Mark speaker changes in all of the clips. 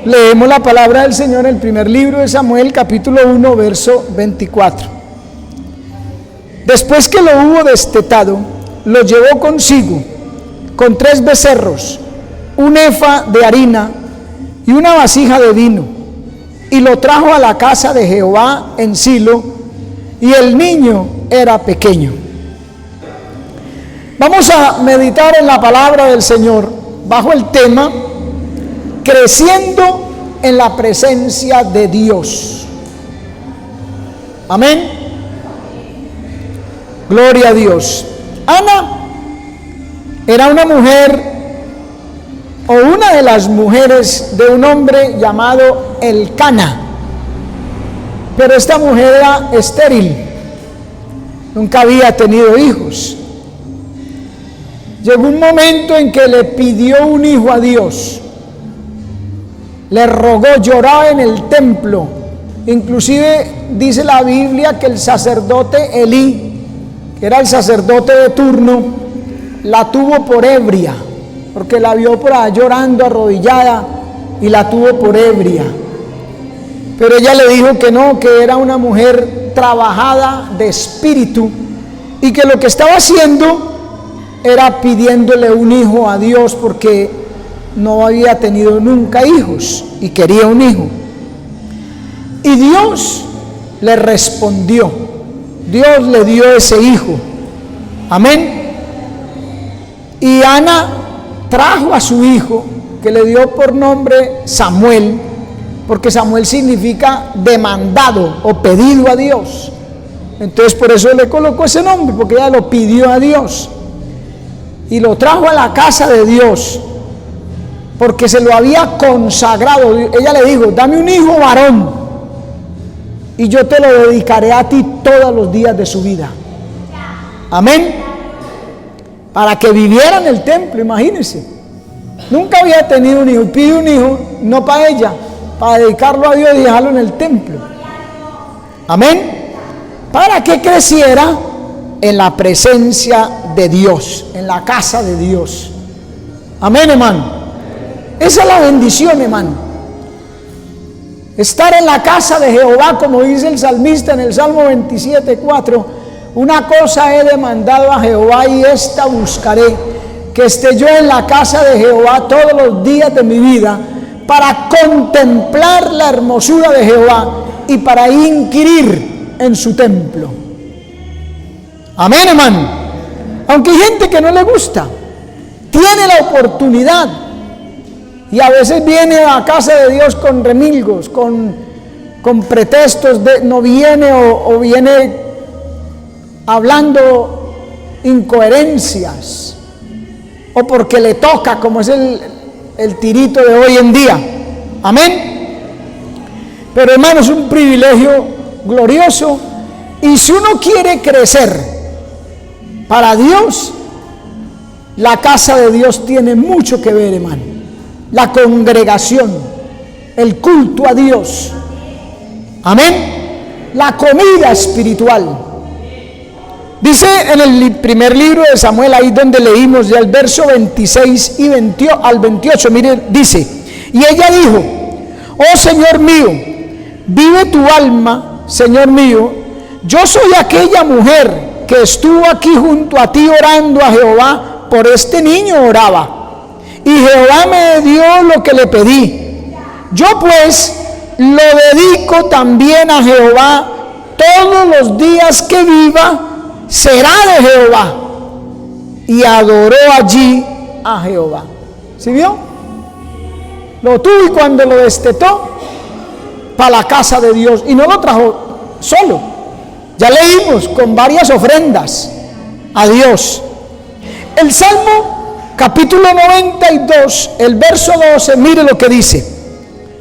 Speaker 1: Leemos la palabra del Señor en el primer libro de Samuel, capítulo 1, verso 24. Después que lo hubo destetado, lo llevó consigo, con 3 becerros, un efa de harina y una vasija de vino, y lo trajo a la casa de Jehová en Silo, y el niño era pequeño. Vamos a meditar en la palabra del Señor bajo el tema creciendo en la presencia de Dios. Amén. Gloria a Dios. Ana era una mujer, o una de las mujeres de un hombre llamado Elcana, pero esta mujer era estéril, nunca había tenido hijos. Llegó un momento en que le pidió un hijo a Dios, le rogó, lloraba en el templo. Inclusive dice la Biblia que el sacerdote Elí, que era el sacerdote de turno, la tuvo por ebria, porque la vio por allá llorando arrodillada y la tuvo por ebria. Pero ella le dijo que no, que era una mujer trabajada de espíritu y que lo que estaba haciendo era pidiéndole un hijo a Dios, porque no había tenido nunca hijos y quería un hijo. Y Dios le respondió, Dios le dio ese hijo. Amén. Y Ana trajo a su hijo, que le dio por nombre Samuel, porque Samuel significa demandado o pedido a Dios. Entonces por eso le colocó ese nombre, porque ella lo pidió a Dios. Y lo trajo a la casa de Dios, porque se lo había consagrado. Ella le dijo, dame un hijo varón, y yo te lo dedicaré a ti todos los días de su vida. Amén. Para que viviera en el templo, imagínense. Nunca había tenido un hijo, y pide un hijo, no para ella, para dedicarlo a Dios y dejarlo en el templo. Amén. Para que creciera en la presencia de Dios, en la casa de Dios. Amén, hermano. Esa es la bendición, hermano. Estar en la casa de Jehová, como dice el salmista en el Salmo 27:4. Una cosa he demandado a Jehová y esta buscaré, que esté yo en la casa de Jehová todos los días de mi vida, para contemplar la hermosura de Jehová y para inquirir en su templo. Amén, hermano. Aunque hay gente que no le gusta, tiene la oportunidad, y a veces viene a la casa de Dios con remilgos, con pretextos de no viene, o viene hablando incoherencias, o porque le toca, como es el tirito de hoy en día. Amén. Pero hermano, es un privilegio glorioso, y si uno quiere crecer para Dios, la casa de Dios tiene mucho que ver, hermano. La congregación, el culto a Dios. Amén. La comida espiritual. Dice en el primer libro de Samuel, ahí donde leímos ya el verso 26 y al 28, mire, dice, y ella dijo, oh Señor mío, vive tu alma, Señor mío, yo soy aquella mujer que estuvo aquí junto a ti orando a Jehová, por este niño oraba, y Jehová me dio lo que le pedí. Yo pues lo dedico también a Jehová, todos los días que viva será de Jehová. Y adoró allí a Jehová. ¿Sí vio? Lo tuvo, y cuando lo destetó, para la casa de Dios, y no lo trajo solo. Ya leímos, con varias ofrendas a Dios. El Salmo capítulo 92, el verso 12, mire lo que dice.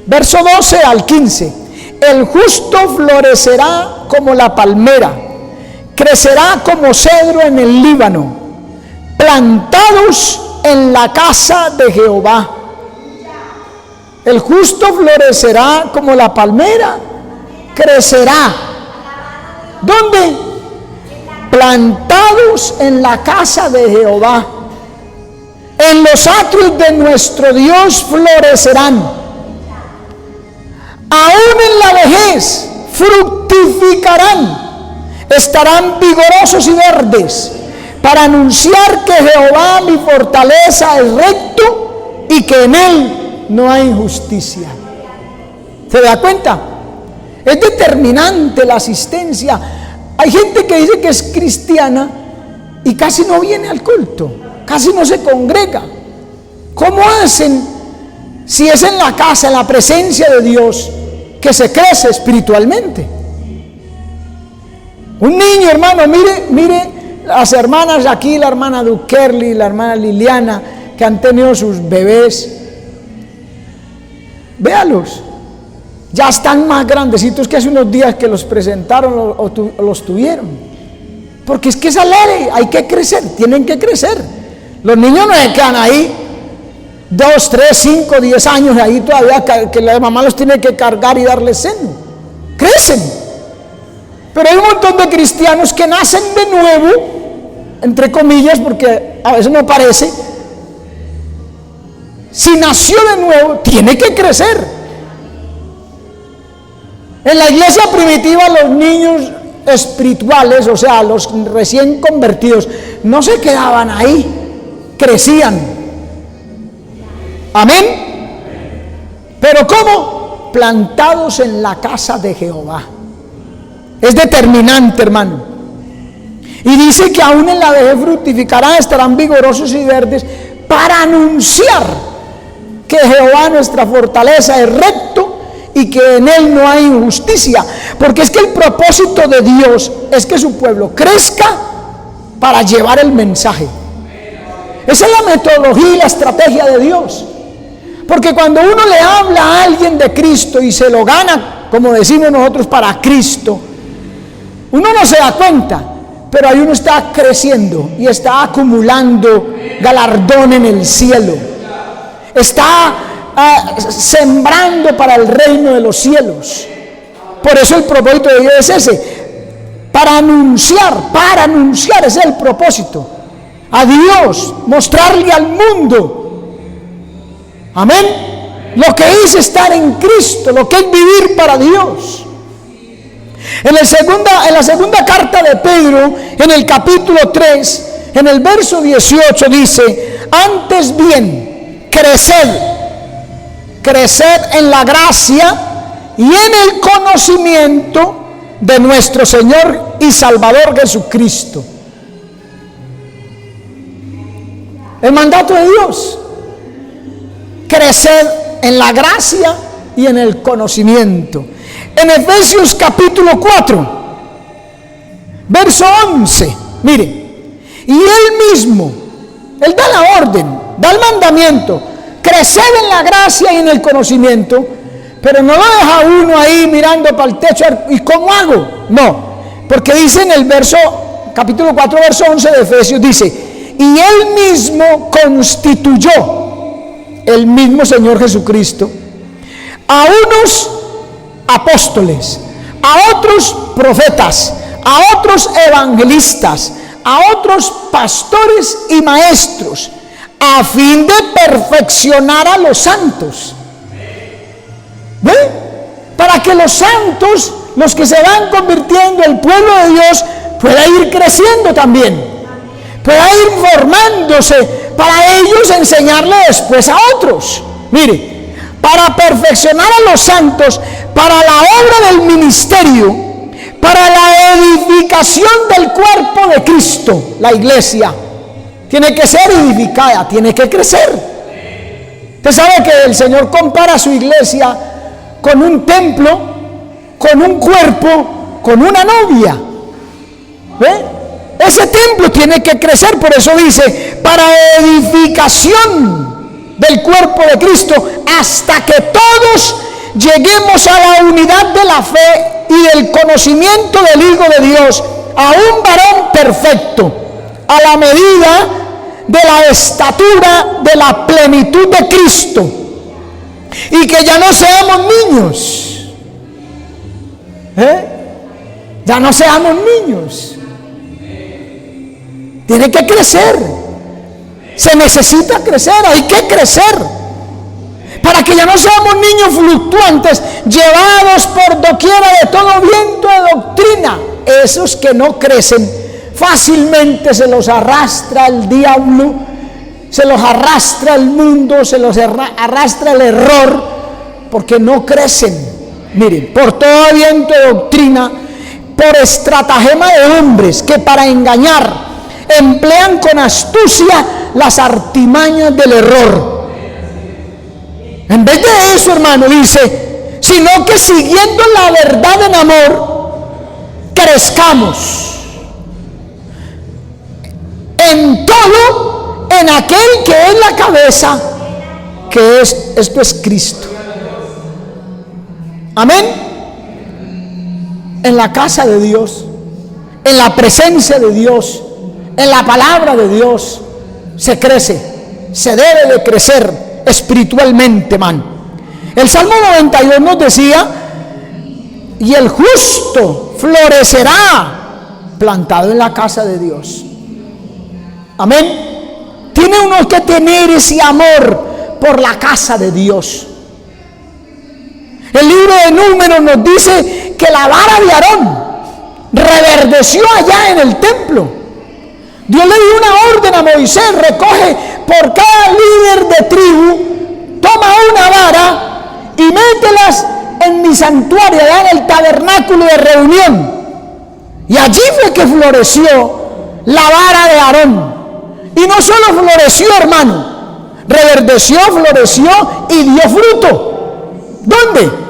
Speaker 1: Verso 12 al 15. El justo florecerá como la palmera, crecerá como cedro en el Líbano, plantados en la casa de Jehová. El justo florecerá como la palmera, crecerá. ¿Dónde? Plantados en la casa de Jehová. En los atrios de nuestro Dios florecerán. aún en la vejez fructificarán, estarán vigorosos y verdes, para anunciar que Jehová mi fortaleza es recto y que en él no hay injusticia. ¿Se da cuenta? Es determinante la asistencia. Hay gente que dice que es cristiana y casi no viene al culto, casi no se congrega. ¿Cómo hacen si es en la casa, en la presencia de Dios, que se crece espiritualmente? Un niño, hermano, mire las hermanas aquí, la hermana Dukerli, la hermana Liliana, que han tenido sus bebés. Véalos, ya están más grandecitos que hace unos días que los presentaron o los tuvieron. Porque es que esa ley, hay que crecer, tienen que crecer. Los niños no se quedan ahí 2, 3, 5, 10 años ahí todavía, que la mamá los tiene que cargar y darles seno. Crecen. Pero hay un montón de cristianos que nacen de nuevo, entre comillas, porque a veces no parece. Si nació de nuevo, tiene que crecer. En la iglesia primitiva, los niños espirituales, o sea, los recién convertidos, no se quedaban ahí, crecían. Amén. Pero ¿cómo? Plantados en la casa de Jehová. Es determinante, hermano. Y dice que aún en la vejez fructificarán, estarán vigorosos y verdes, para anunciar que Jehová nuestra fortaleza es recto y que en él no hay injusticia. Porque es que el propósito de Dios es que su pueblo crezca para llevar el mensaje. Esa es la metodología y la estrategia de Dios. Porque cuando uno le habla a alguien de Cristo y se lo gana, como decimos nosotros, para Cristo, uno no se da cuenta, pero ahí uno está creciendo y está acumulando galardón en el cielo. Está sembrando para el reino de los cielos. Por eso el propósito de Dios es ese, para anunciar, ese es el propósito, a Dios, mostrarle al mundo, amén, lo que es estar en Cristo, lo que es vivir para Dios. En la segunda carta de Pedro, en el capítulo 3, en el verso 18 dice: antes bien, creced en la gracia y en el conocimiento de nuestro Señor y Salvador Jesucristo. El mandato de Dios: creced en la gracia y en el conocimiento. En Efesios capítulo 4, verso 11, mire, y él mismo, él da la orden, da el mandamiento: creced en la gracia y en el conocimiento. Pero no lo deja uno ahí mirando para el techo, ¿y cómo hago? No, porque dice en el capítulo 4, verso 11 de Efesios, dice: y él mismo constituyó, el mismo Señor Jesucristo, a unos apóstoles, a otros profetas, a otros evangelistas, a otros pastores y maestros, a fin de perfeccionar a los santos. ¿Ve? Para que los santos, los que se van convirtiendo, el pueblo de Dios, pueda ir creciendo también, pueda ir formándose, para ellos enseñarle después a otros. Mire, para perfeccionar a los santos, para la obra del ministerio, para la edificación del cuerpo de Cristo. La iglesia tiene que ser edificada, tiene que crecer. Usted sabe que el Señor compara a su iglesia con un templo, con un cuerpo, con una novia. ¿Ve? Ese templo tiene que crecer, por eso dice: para edificación del cuerpo de Cristo, hasta que todos lleguemos a la unidad de la fe y del conocimiento del Hijo de Dios, a un varón perfecto, a la medida de la estatura de la plenitud de Cristo, y que ya no seamos niños, ya no seamos niños. Tiene que crecer, se necesita crecer, hay que crecer. para que ya no seamos niños fluctuantes, llevados por doquiera de todo viento de doctrina. Esos que no crecen, fácilmente se los arrastra el diablo, se los arrastra el mundo, se los arrastra el error, porque no crecen. Miren, por todo viento de doctrina, por estratagema de hombres que para engañar emplean con astucia las artimañas del error. En vez de eso, hermano, dice, sino que siguiendo la verdad en amor, crezcamos en todo, en aquel que es la cabeza, que es, esto es Cristo. Amén. En la casa de Dios, en la presencia de Dios, en la palabra de Dios, se crece, se debe de crecer espiritualmente, man. El Salmo 92 nos decía, y el justo florecerá plantado en la casa de Dios. Amén. Tiene uno que tener ese amor por la casa de Dios. El libro de Números nos dice que la vara de Aarón reverdeció allá en el templo. Dios le dio una orden a Moisés: recoge por cada líder de tribu, toma una vara y mételas en mi santuario, allá en el tabernáculo de reunión. Y allí fue que floreció la vara de Aarón. Y no solo floreció, hermano, reverdeció, floreció y dio fruto. ¿Dónde?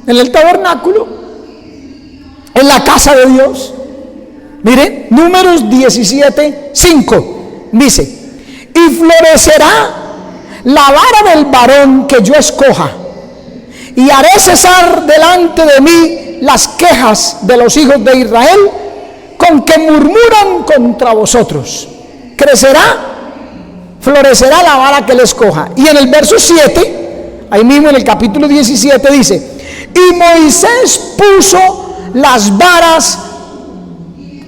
Speaker 1: En el tabernáculo, en la casa de Dios. Mire, Números 17:5 dice: y florecerá la vara del varón que yo escoja, y haré cesar delante de mí las quejas de los hijos de Israel, con que murmuran contra vosotros. Crecerá, florecerá la vara que le escoja. Y en el verso 7, ahí mismo en el capítulo 17 dice: y Moisés puso las varas,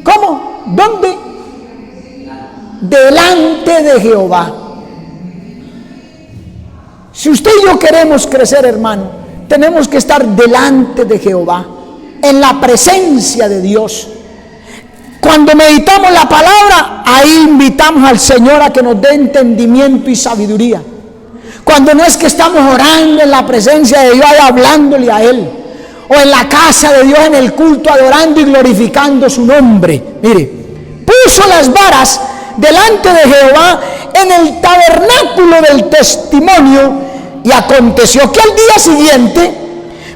Speaker 1: ¿cómo? ¿Dónde? Delante de Jehová. Si usted y yo queremos crecer, hermano, tenemos que estar delante de Jehová, en la presencia de Dios. Cuando meditamos la palabra, ahí invitamos al Señor a que nos dé entendimiento y sabiduría. Cuando no es que estamos orando en la presencia de Dios, hablándole a Él, o en la casa de Dios, en el culto, adorando y glorificando su nombre. Mire, puso las varas delante de Jehová en el tabernáculo del testimonio, y aconteció que al día siguiente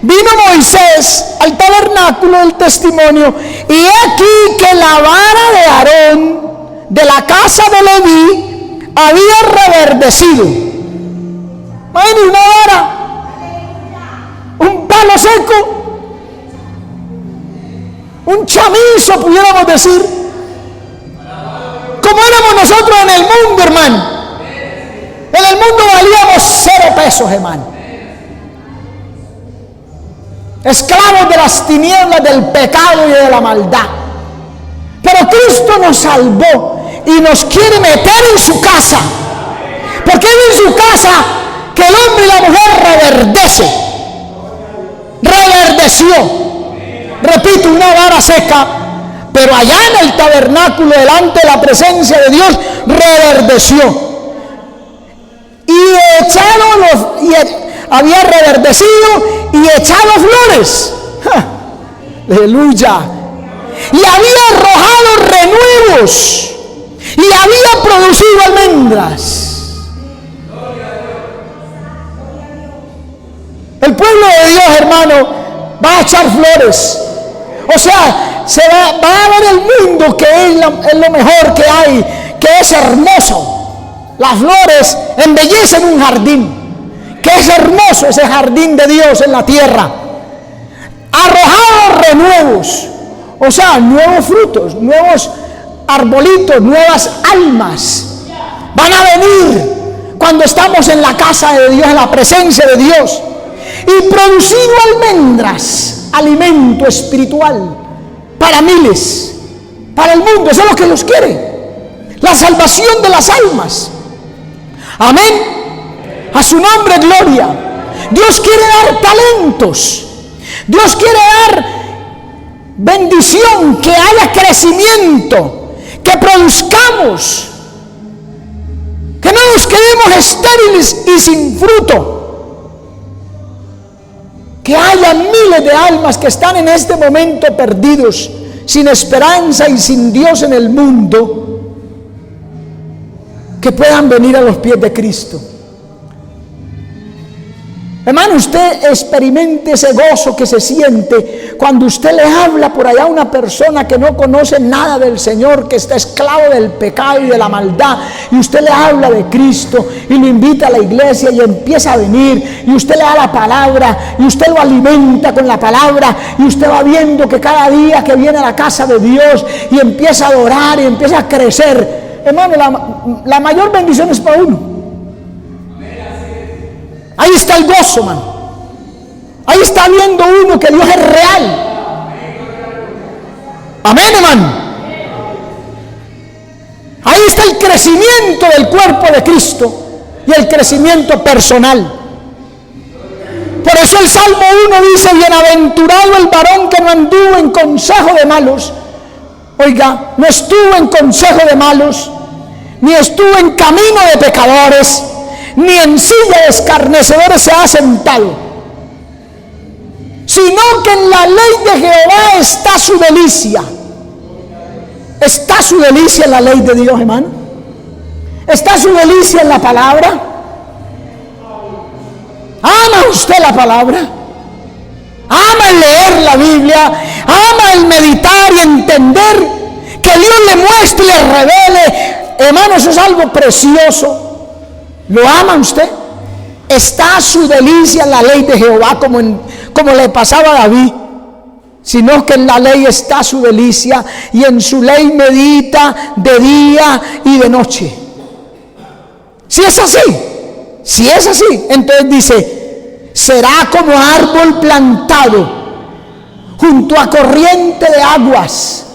Speaker 1: vino Moisés al tabernáculo del testimonio, y he aquí que la vara de Aarón de la casa de Leví había reverdecido. Imagínate una vara, un palo seco, un chamizo, pudiéramos decir, como éramos nosotros en el mundo, hermano. En el mundo valíamos 0 pesos, hermano. Esclavos de las tinieblas, del pecado y de la maldad. Pero Cristo nos salvó y nos quiere meter en su casa, porque es en su casa que el hombre y la mujer reverdeció. Repito, una vara seca, pero allá en el tabernáculo, delante de la presencia de Dios, reverdeció. Y había reverdecido y echado flores. ¡Ja! Aleluya. Y había arrojado renuevos y había producido almendras. El pueblo de Dios, hermano, va a echar flores. O sea, va a ver el mundo que es lo mejor que hay, que es hermoso. Las flores embellecen un jardín, que es hermoso ese jardín de Dios en la tierra. Arrojados renuevos, o sea, nuevos frutos, nuevos arbolitos, nuevas almas van a venir cuando estamos en la casa de Dios, en la presencia de Dios. Y producido almendras, alimento espiritual para miles, para el mundo. Eso es lo que Dios quiere, la salvación de las almas. Amén. A su nombre, gloria. Dios quiere dar talentos. Dios quiere dar bendición, que haya crecimiento, que produzcamos, que no nos quedemos estériles y sin fruto, que haya miles de almas que están en este momento perdidos, sin esperanza y sin Dios en el mundo, que puedan venir a los pies de Cristo. Hermano, usted experimente ese gozo que se siente cuando usted le habla por allá a una persona que no conoce nada del Señor, que está esclavo del pecado y de la maldad, y usted le habla de Cristo y lo invita a la iglesia y empieza a venir, y usted le da la palabra y usted lo alimenta con la palabra, y usted va viendo que cada día que viene a la casa de Dios y empieza a adorar y empieza a crecer. Hermano, la mayor bendición es para uno. Ahí está el gozo, man. Ahí está viendo uno que Dios es real. Amén, hermano. Ahí está el crecimiento del cuerpo de Cristo y el crecimiento personal. Por eso el Salmo 1 dice: bienaventurado el varón que no anduvo en consejo de malos. Oiga, no estuvo en consejo de malos, ni estuvo en camino de pecadores, ni en silla de escarnecedores se ha sentado, sino que en la ley de Jehová está su delicia. ¿Está su delicia en la ley de Dios, hermano? ¿Está su delicia en la palabra? ¿Ama usted la palabra? ¿Ama el leer la Biblia? ¿Ama el meditar y entender? Que Dios le muestre y le revele. Hermano, eso es algo precioso. ¿Lo ama usted? ¿Está su delicia en la ley de Jehová como le pasaba a David? Sino que en la ley está su delicia, y en su ley medita de día y de noche. Si es así, entonces dice: será como árbol plantado junto a corriente de aguas,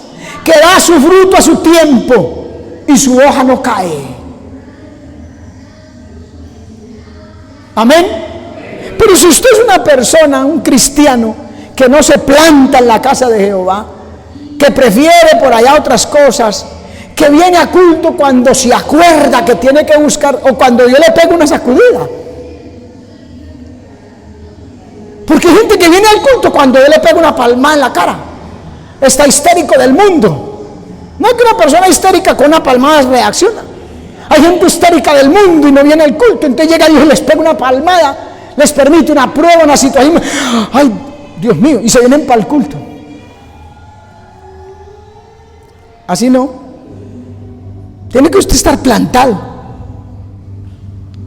Speaker 1: que da su fruto a su tiempo y su hoja no cae. Amén. Pero si usted es una persona, un cristiano, que no se planta en la casa de Jehová, que prefiere por allá otras cosas, que viene a culto cuando se acuerda que tiene que buscar, o cuando Dios le pega una sacudida. Porque hay gente que viene al culto cuando Dios le pega una palmada en la cara. Está histérico del mundo. No es que una persona histérica con una palmada reacciona. Hay gente histérica del mundo y no viene al culto, entonces llega Dios y les pega una palmada, les permite una prueba, una situación. Ay, Dios mío, y se vienen para el culto. Así no. Tiene que usted estar plantado.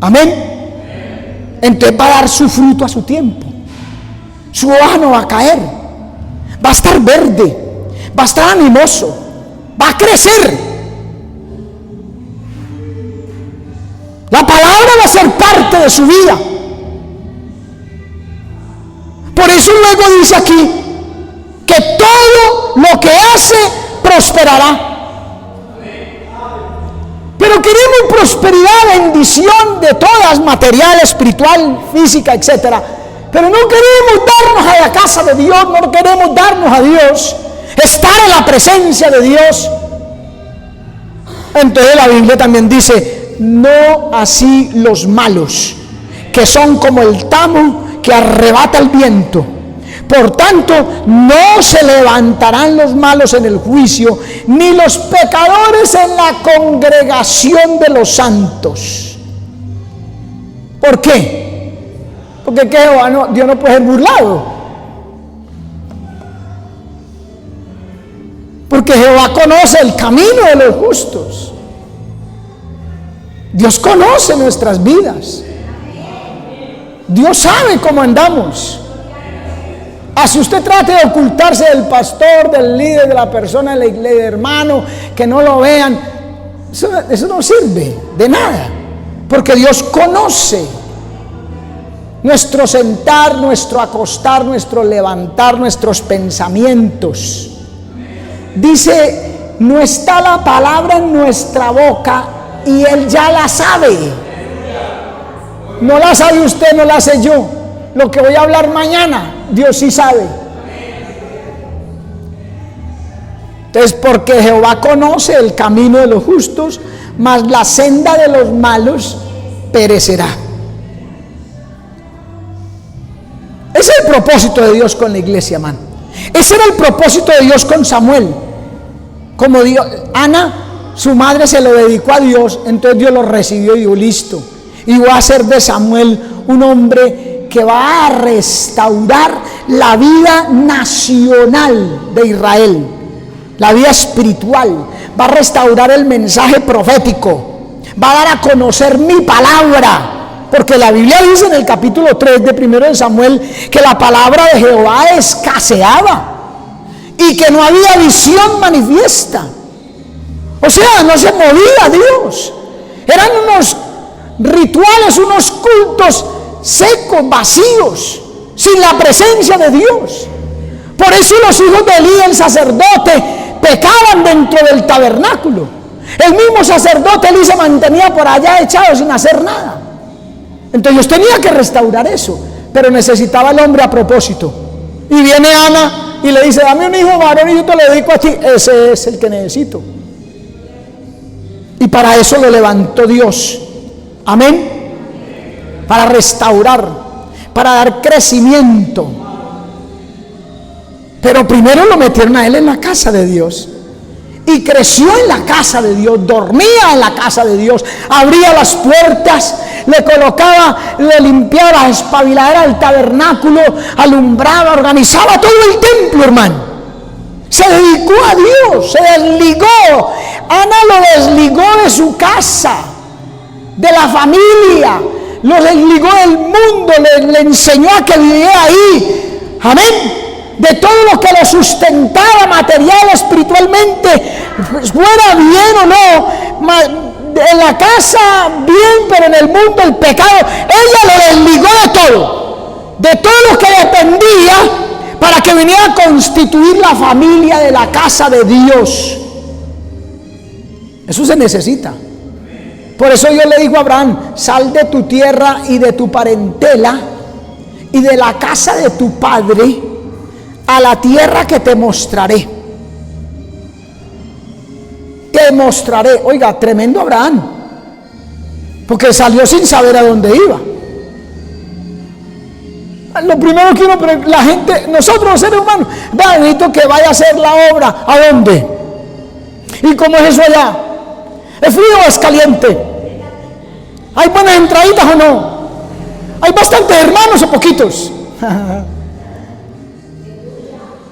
Speaker 1: Amén. Entonces va a dar su fruto a su tiempo. Su hoja no va a caer. Va a estar verde. Va a estar animoso. Va a crecer. La palabra va a ser parte de su vida. Por eso luego dice aquí que todo lo que hace prosperará. Pero queremos prosperidad, bendición de todas, material, espiritual, física, etcétera. Pero no queremos darnos a la casa de Dios, no queremos darnos a Dios, estar en la presencia de Dios. Entonces la Biblia también dice: no así los malos, que son como el tamo que arrebata el viento. Por tanto, no se levantarán los malos en el juicio, ni los pecadores en la congregación de los santos. ¿Por qué? Porque Dios no puede ser burlado. Porque Jehová conoce el camino de los justos. Dios conoce nuestras vidas. Dios sabe cómo andamos. Así usted trate de ocultarse del pastor, del líder, de la persona, del hermano, que no lo vean, eso no sirve de nada. Porque Dios conoce nuestro sentar, nuestro acostar, nuestro levantar, nuestros pensamientos. Dice: no está la palabra en nuestra boca y Él ya la sabe. No la sabe usted, no la sé yo. Lo que voy a hablar mañana, Dios sí sabe. Entonces, porque Jehová conoce el camino de los justos, mas la senda de los malos perecerá. Ese es el propósito de Dios con la iglesia, hermano. Ese era el propósito de Dios con Samuel. Como Dios, Ana, su madre se lo dedicó a Dios, entonces Dios lo recibió y dijo, listo. Y voy a hacer de Samuel un hombre que va a restaurar la vida nacional de Israel, la vida espiritual, va a restaurar el mensaje profético, va a dar a conocer mi palabra. Porque la Biblia dice en el capítulo 3 de 1 de Samuel que la palabra de Jehová escaseaba y que no había visión manifiesta. O sea, no se movía Dios. Eran unos rituales, unos cultos secos, vacíos, sin la presencia de Dios. Por eso los hijos de Elí, el sacerdote, pecaban dentro del tabernáculo. El mismo sacerdote Elí se mantenía por allá echado sin hacer nada. Entonces Dios tenía que restaurar eso, pero necesitaba el hombre a propósito. Y viene Ana y le dice, dame un hijo varón y yo te lo dedico a ti. Ese es el que necesito. Y para eso lo levantó Dios. Amén. Para restaurar, para dar crecimiento. Pero primero lo metieron a él en la casa de Dios. Y creció en la casa de Dios, dormía en la casa de Dios, abría las puertas, le colocaba, le limpiaba las espabiladeras del tabernáculo, alumbraba, organizaba todo el templo, hermano. Se dedicó a Dios, se desligó. Ana lo desligó de su casa, de la familia, lo desligó del mundo, le enseñó a que viviera ahí. Amén. De todo lo que lo sustentaba material, espiritualmente, fuera bien o no, en la casa bien, pero en el mundo el pecado, ella lo desligó de todo lo que dependía para que viniera a constituir la familia de la casa de Dios. Eso se necesita. Por eso Dios le dijo a Abraham, sal de tu tierra y de tu parentela y de la casa de tu padre a la tierra que te mostraré. Te mostraré. Oiga, tremendo Abraham, porque salió sin saber a dónde iba. Lo primero que uno, la gente, nosotros los seres humanos, necesito que vaya a hacer la obra. ¿A dónde? ¿Y cómo es eso allá? ¿Es frío o es caliente? ¿Hay buenas entraditas o no? ¿Hay bastantes hermanos o poquitos?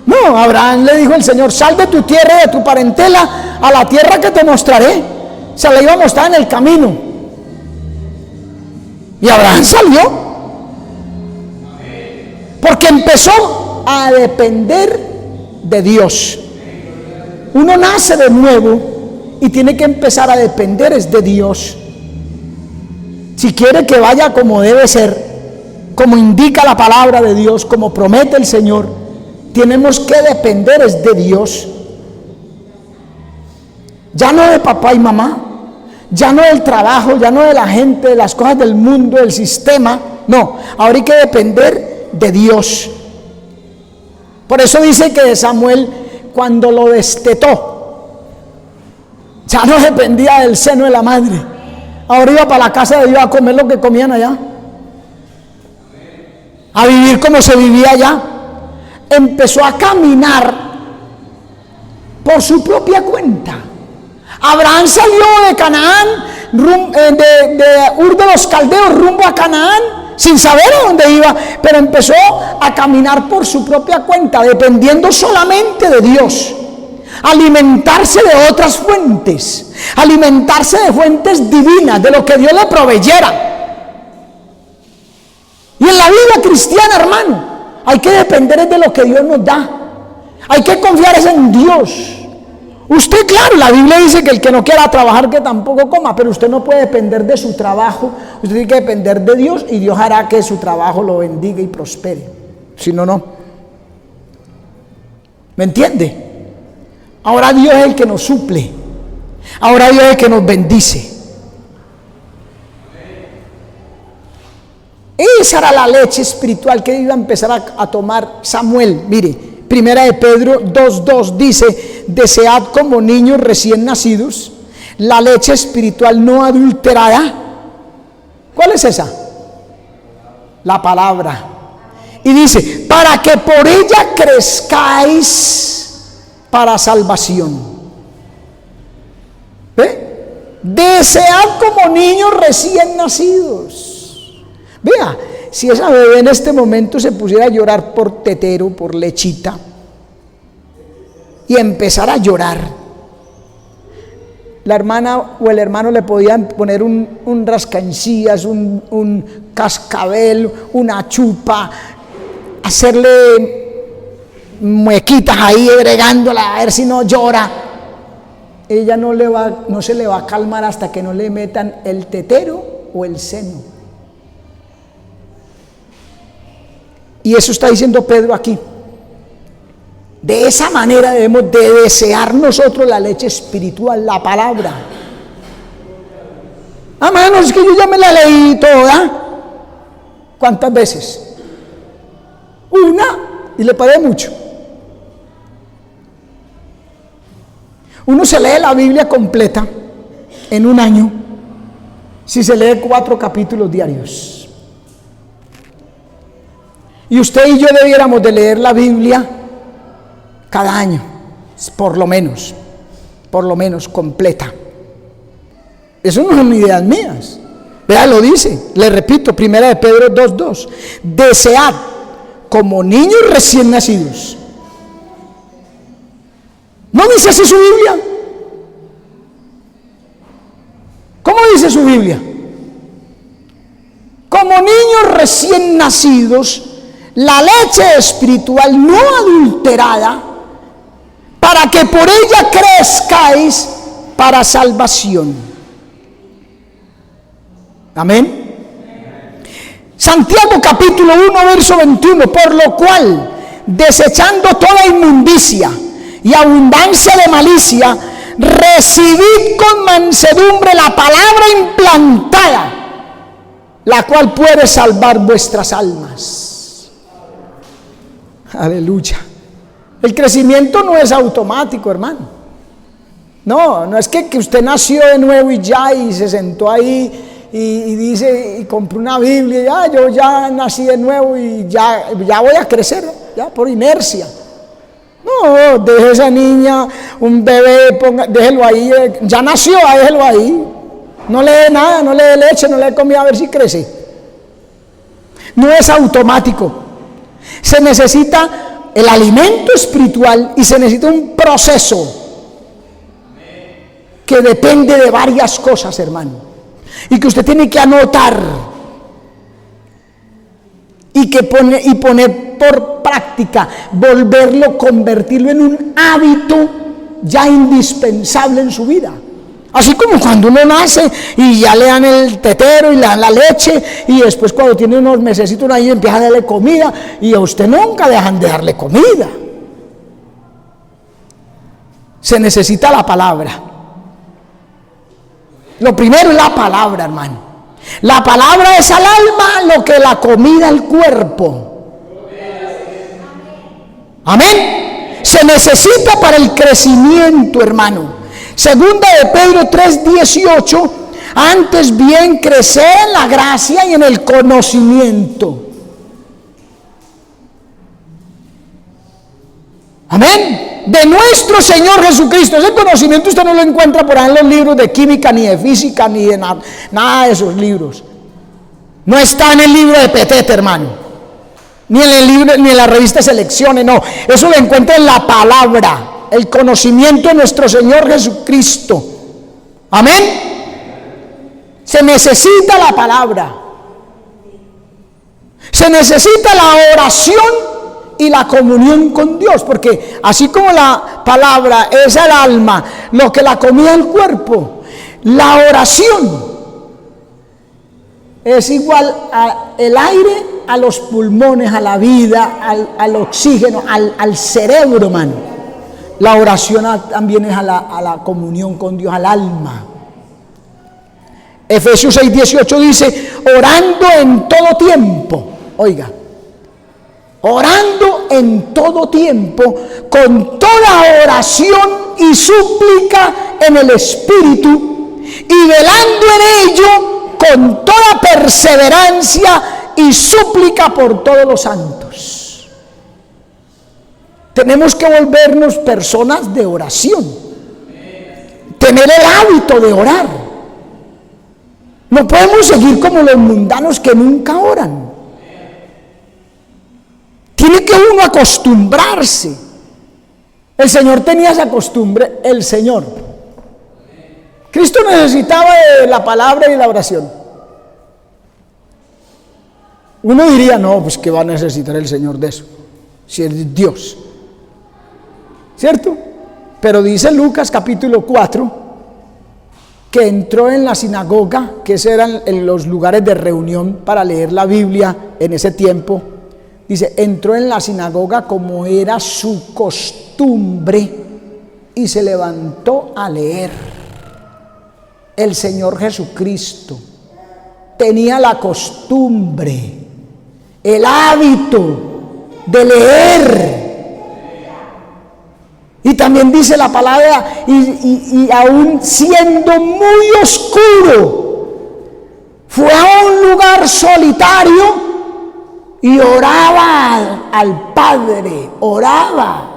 Speaker 1: No, Abraham le dijo el Señor, sal de tu tierra y de tu parentela a la tierra que te mostraré. Se la iba a mostrar en el camino. Y Abraham salió, porque empezó a depender de Dios. Uno nace de nuevo y tiene que empezar a depender es de Dios. Si quiere que vaya como debe ser, como indica la palabra de Dios, como promete el Señor, tenemos que depender es de Dios. Ya no de papá y mamá, ya no del trabajo, ya no de la gente, de las cosas del mundo, del sistema. No, ahora hay que depender de Dios. Por eso dice que de Samuel, cuando lo destetó, ya no dependía del seno de la madre. Ahora iba para la casa de Dios a comer lo que comían allá, a vivir como se vivía allá. Empezó a caminar por su propia cuenta. Abraham salió de Canaán, de Ur de los Caldeos, rumbo a Canaán, sin saber a dónde iba, pero empezó a caminar por su propia cuenta, dependiendo solamente de Dios, alimentarse de otras fuentes, alimentarse de fuentes divinas, de lo que Dios le proveyera. Y en la vida cristiana, hermano, hay que depender de lo que Dios nos da. Hay que confiar en Dios. Usted, claro, la Biblia dice que el que no quiera trabajar que tampoco coma, pero usted no puede depender de su trabajo. Usted tiene que depender de Dios y Dios hará que su trabajo lo bendiga y prospere. Si no, no. ¿Me entiende? Ahora Dios es el que nos suple. Ahora Dios es el que nos bendice. Esa era la leche espiritual que iba a empezar a tomar Samuel. Mire, Primera de Pedro 2:2 dice: desead como niños recién nacidos la leche espiritual no adulterada. ¿Cuál es esa? La palabra. Y dice: para que por ella crezcáis para salvación. ¿Ve? Desead como niños recién nacidos. Vea, si esa bebé en este momento se pusiera a llorar por tetero, por lechita, y empezara a llorar, la hermana o el hermano le podían poner un rascancillas, un cascabel, una chupa, hacerle muequitas ahí, bregándola a ver si no llora. Ella no se le va a calmar hasta que no le metan el tetero o el seno. Y eso está diciendo Pedro aquí. De esa manera debemos de desear nosotros la leche espiritual, la palabra. Hermano, es que yo ya me la leí toda. ¿Cuántas veces? Una, y le paré mucho. Uno se lee la Biblia completa en un año si se lee 4 capítulos diarios. Y usted y yo debiéramos de leer la Biblia cada año, por lo menos completa. Eso no son ideas mías. Vea, lo dice, le repito, Primera de Pedro 2:2. Desead como niños recién nacidos. ¿No dice así su Biblia? ¿Cómo dice su Biblia? Como niños recién nacidos, la leche espiritual no adulterada, para que por ella crezcáis para salvación. Amén. Santiago capítulo 1 verso 21, por lo cual, desechando toda inmundicia y abundancia de malicia, recibid con mansedumbre la palabra implantada, la cual puede salvar vuestras almas. Aleluya. El crecimiento no es automático, hermano. No es que usted nació de nuevo y ya, y se sentó ahí y dice, y compró una Biblia, y ya, yo ya nací de nuevo y ya voy a crecer, ya por inercia. No, deje esa niña, un bebé, déjelo ahí, ya nació, déjelo ahí. No le dé nada, no le dé leche, no le dé comida a ver si crece. No es automático. Se necesita el alimento espiritual y se necesita un proceso que depende de varias cosas, hermano, y que usted tiene que anotar y poner por práctica, convertirlo en un hábito ya indispensable en su vida. Así como cuando uno nace y ya le dan el tetero y le dan la leche, y después cuando tiene unos mesecitos ahí empieza a darle comida, y a usted nunca dejan de darle comida. Se necesita la palabra. Lo primero es la palabra, hermano. La palabra es al alma lo que la comida al cuerpo. Amén. Se necesita para el crecimiento, hermano. Segunda de Pedro 3:18, antes bien crecer en la gracia y en el conocimiento. Amén. De nuestro Señor Jesucristo. Ese conocimiento usted no lo encuentra por ahí en los libros de química, ni de física, ni de nada de esos libros. No está en el libro de Petete, hermano. Ni en el libro, ni en la revista Selecciones, no. Eso lo encuentra en la palabra. El conocimiento de nuestro Señor Jesucristo. Amén. Se necesita la palabra. Se necesita la oración y la comunión con Dios, porque así como la palabra es el alma, lo que la comida el cuerpo, la oración es igual al aire, a los pulmones, a la vida, al oxígeno, al cerebro, hermano. La oración también es a la comunión con Dios, al alma. Efesios 6:18 dice, orando en todo tiempo. Oiga, orando en todo tiempo, con toda oración y súplica en el Espíritu, y velando en ello con toda perseverancia y súplica por todos los santos. Tenemos que volvernos personas de oración, tener el hábito de orar. No podemos seguir como los mundanos que nunca oran. Tiene que uno acostumbrarse. El Señor tenía esa costumbre, el Señor. Cristo necesitaba de la palabra y la oración. Uno diría, no, pues ¿qué va a necesitar el Señor de eso? Si es Dios. ¿Cierto? Pero dice Lucas capítulo 4, que entró en la sinagoga, que esos eran en los lugares de reunión para leer la Biblia en ese tiempo. Dice, entró en la sinagoga como era su costumbre y se levantó a leer. El Señor Jesucristo tenía la costumbre, el hábito de leer. Y también dice la palabra, y aún siendo muy oscuro, fue a un lugar solitario y oraba al Padre, oraba.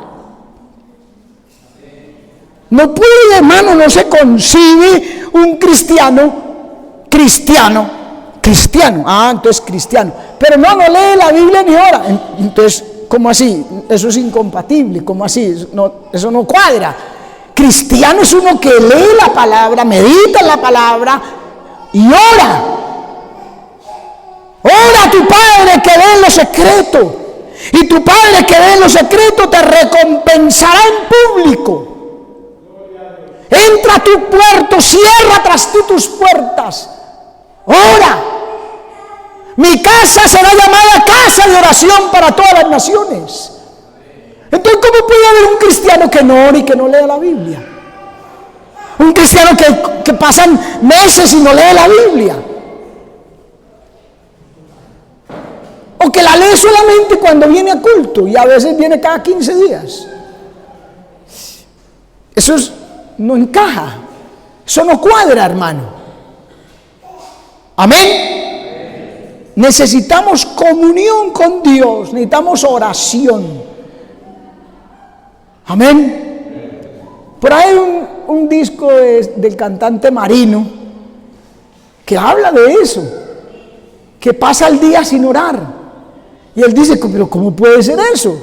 Speaker 1: No puede, hermano, no se concibe un cristiano. Entonces cristiano. Pero no lee la Biblia ni ora. Entonces, ¿cómo así? Eso es incompatible. ¿Cómo así? No, eso no cuadra. Cristiano es uno que lee la palabra, medita en la palabra y ora. Ora a tu Padre que ve en lo secreto, y tu Padre que ve en lo secreto te recompensará en público. Entra a tu puerto, cierra tras ti tus puertas. Ora. Mi casa será llamada casa de oración para todas las naciones. Entonces, ¿cómo puede haber un cristiano que no ore y que no lea la Biblia? Un cristiano que pasan meses y no lee la Biblia. O que la lee solamente cuando viene a culto y a veces viene cada 15 días. Eso no encaja. Eso no cuadra, hermano. Amén. Necesitamos comunión con Dios, necesitamos oración. Amén. Por ahí hay un disco del cantante Marino que habla de eso, que pasa el día sin orar. Y él dice, pero ¿cómo puede ser eso?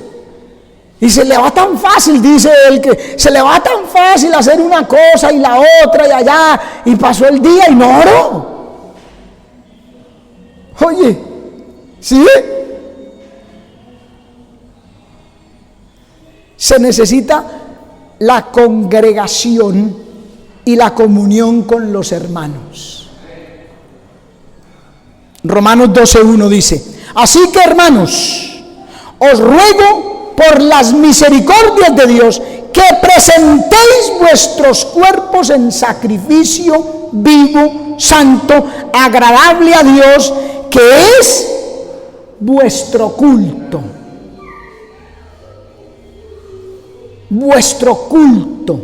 Speaker 1: Y se le va tan fácil, dice él, que se le va tan fácil hacer una cosa y la otra y allá, y pasó el día y no oró. Oye, ¿sí? Se necesita la congregación y la comunión con los hermanos. Romanos 12:1 dice, así que, hermanos, os ruego por las misericordias de Dios que presentéis vuestros cuerpos en sacrificio vivo, santo, agradable a Dios, que es vuestro culto. Vuestro culto.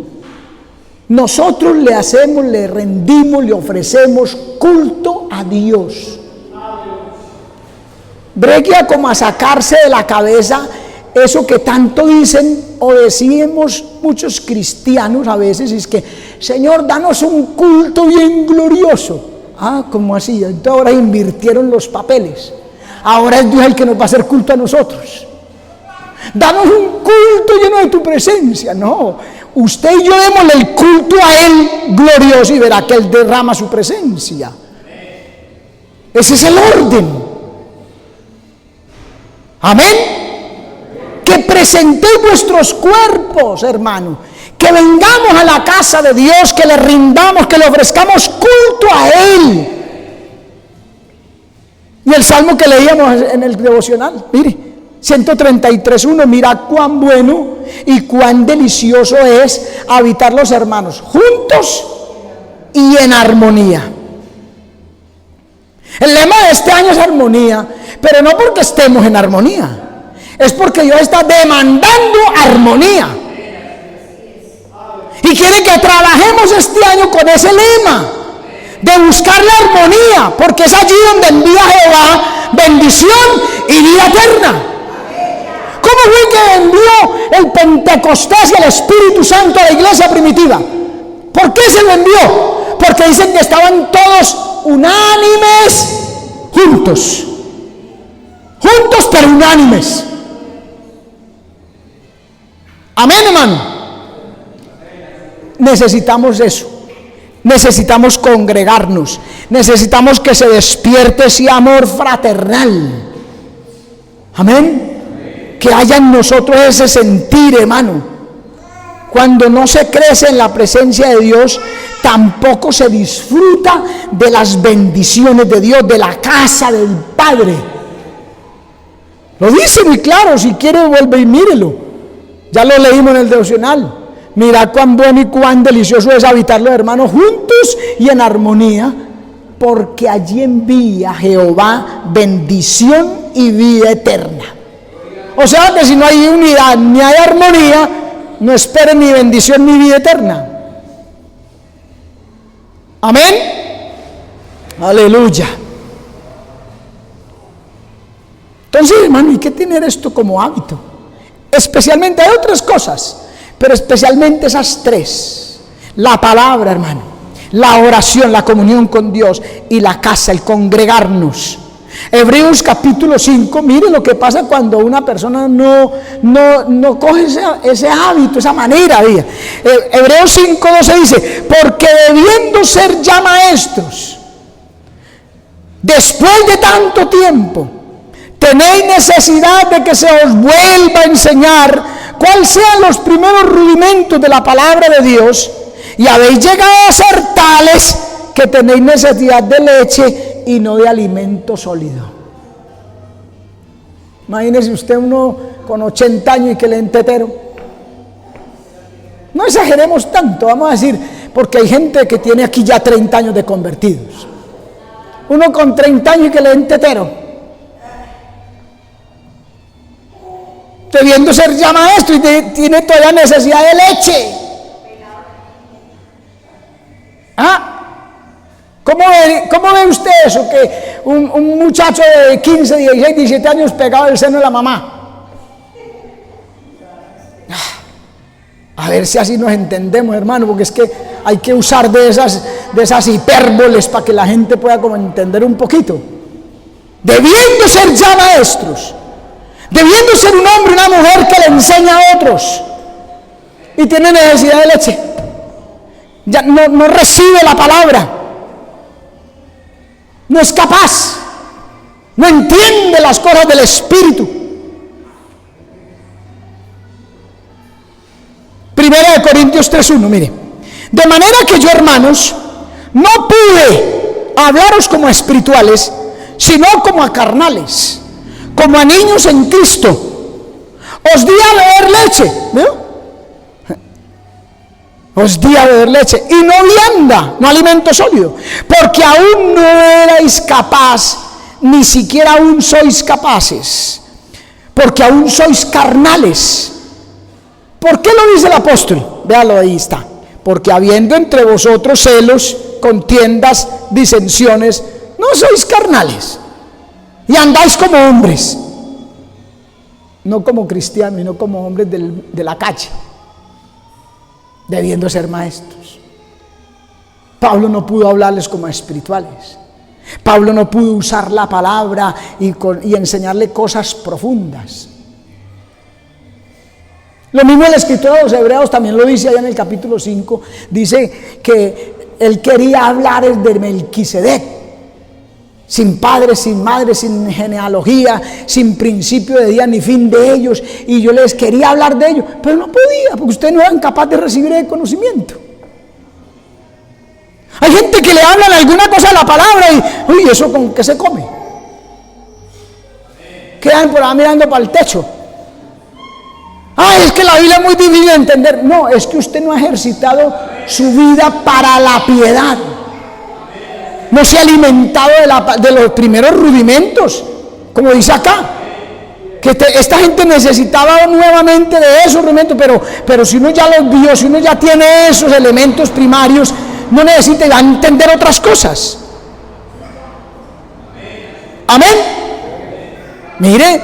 Speaker 1: Nosotros le rendimos, le ofrecemos culto a Dios. Breguia como a sacarse de la cabeza eso que tanto dicen o decimos muchos cristianos a veces, es que, Señor, danos un culto bien glorioso. Ah, ¿cómo así? Entonces ahora invirtieron los papeles. Ahora es Dios el que nos va a hacer culto a nosotros. Danos un culto lleno de tu presencia. No, usted y yo démosle el culto a Él glorioso y verá que Él derrama su presencia. Ese es el orden. Amén. Que presentéis vuestros cuerpos, hermano. Que vengamos a la casa de Dios, que le rindamos, que le ofrezcamos culto a Él. Y el salmo que leíamos en el devocional, mire, 133:1, mira cuán bueno y cuán delicioso es habitar los hermanos juntos y en armonía. El lema de este año es armonía, pero no porque estemos en armonía, es porque Dios está demandando armonía. Y quiere que trabajemos este año con ese lema de buscar la armonía, porque es allí donde envía Jehová bendición y vida eterna. ¿Cómo fue que envió el Pentecostés y el Espíritu Santo a la iglesia primitiva? ¿Por qué se lo envió? Porque dicen que estaban todos unánimes, juntos pero unánimes. Amén, hermano. Necesitamos eso. Necesitamos congregarnos, necesitamos que se despierte ese amor fraternal. Amén. Que haya en nosotros ese sentir, hermano. Cuando no se crece en la presencia de Dios, tampoco se disfruta de las bendiciones de Dios, de la casa del Padre. Lo dice muy claro, si quiere vuelve y mírelo. Ya lo leímos en el devocional. Mira cuán bueno y cuán delicioso es habitar los hermanos juntos y en armonía, porque allí envía Jehová bendición y vida eterna. O sea que si no hay unidad ni hay armonía, no esperen ni bendición ni vida eterna. Amén. Aleluya. Entonces, hermano, hay que tener esto como hábito. Especialmente hay otras cosas, pero especialmente esas tres: la palabra, hermano, la oración, la comunión con Dios y la casa, el congregarnos. Hebreos capítulo 5, mire lo que pasa cuando una persona no coge ese hábito, esa manera. Hebreos 5:12 dice: porque debiendo ser ya maestros, después de tanto tiempo, tenéis necesidad de que se os vuelva a enseñar cuáles sean los primeros rudimentos de la palabra de Dios, y habéis llegado a ser tales que tenéis necesidad de leche y no de alimento sólido. Imagínese usted uno con 80 años y que le den tetero. No exageremos tanto, vamos a decir, porque hay gente que tiene aquí ya 30 años de convertidos. Uno con 30 años y que le den tetero, debiendo ser ya maestro y tiene todavía necesidad de leche. ¿Cómo ve usted eso? Que un muchacho de 15, 16, 17 años pegado al seno de la mamá. A ver si así nos entendemos, hermano, porque es que hay que usar de esas hipérboles para que la gente pueda como entender un poquito. Debiendo ser ya maestros, debiendo ser un hombre y una mujer que le enseña a otros, y tiene necesidad de leche, ya no recibe la palabra, no es capaz, no entiende las cosas del Espíritu. Primera de Corintios 3:1, mire: de manera que yo, hermanos, no pude hablaros como a espirituales, sino como a carnales, como a niños en Cristo. Os di a beber leche, ¿veo? Os di a beber leche, y no vianda, no alimento sólido, porque aún no erais capaz, ni siquiera aún sois capaces, porque aún sois carnales. ¿Por qué lo dice el apóstol? Véalo, ahí está. Porque habiendo entre vosotros celos, contiendas, disensiones, no sois carnales, y andáis como hombres, no como cristianos, sino como hombres de la calle, debiendo ser maestros. Pablo no pudo hablarles como espirituales. Pablo no pudo usar la palabra y enseñarle cosas profundas. Lo mismo el escritor de los Hebreos también lo dice allá en el capítulo 5. Dice que él quería hablar de Melquisedec, sin padre, sin madre, sin genealogía, sin principio de día ni fin de ellos, y yo les quería hablar de ellos, pero no podía, porque ustedes no eran capaces de recibir el conocimiento. Hay gente que le hablan alguna cosa de la palabra y, uy, ¿eso con qué se come? Quedan por ahí mirando para el techo. Es que la Biblia es muy difícil de entender. No, es que usted no ha ejercitado su vida para la piedad. no se ha alimentado de los primeros rudimentos, como dice acá. Que esta gente necesitaba nuevamente de esos rudimentos, pero si uno ya los vio, si uno ya tiene esos elementos primarios, no necesita ya entender otras cosas. Amén. Mire,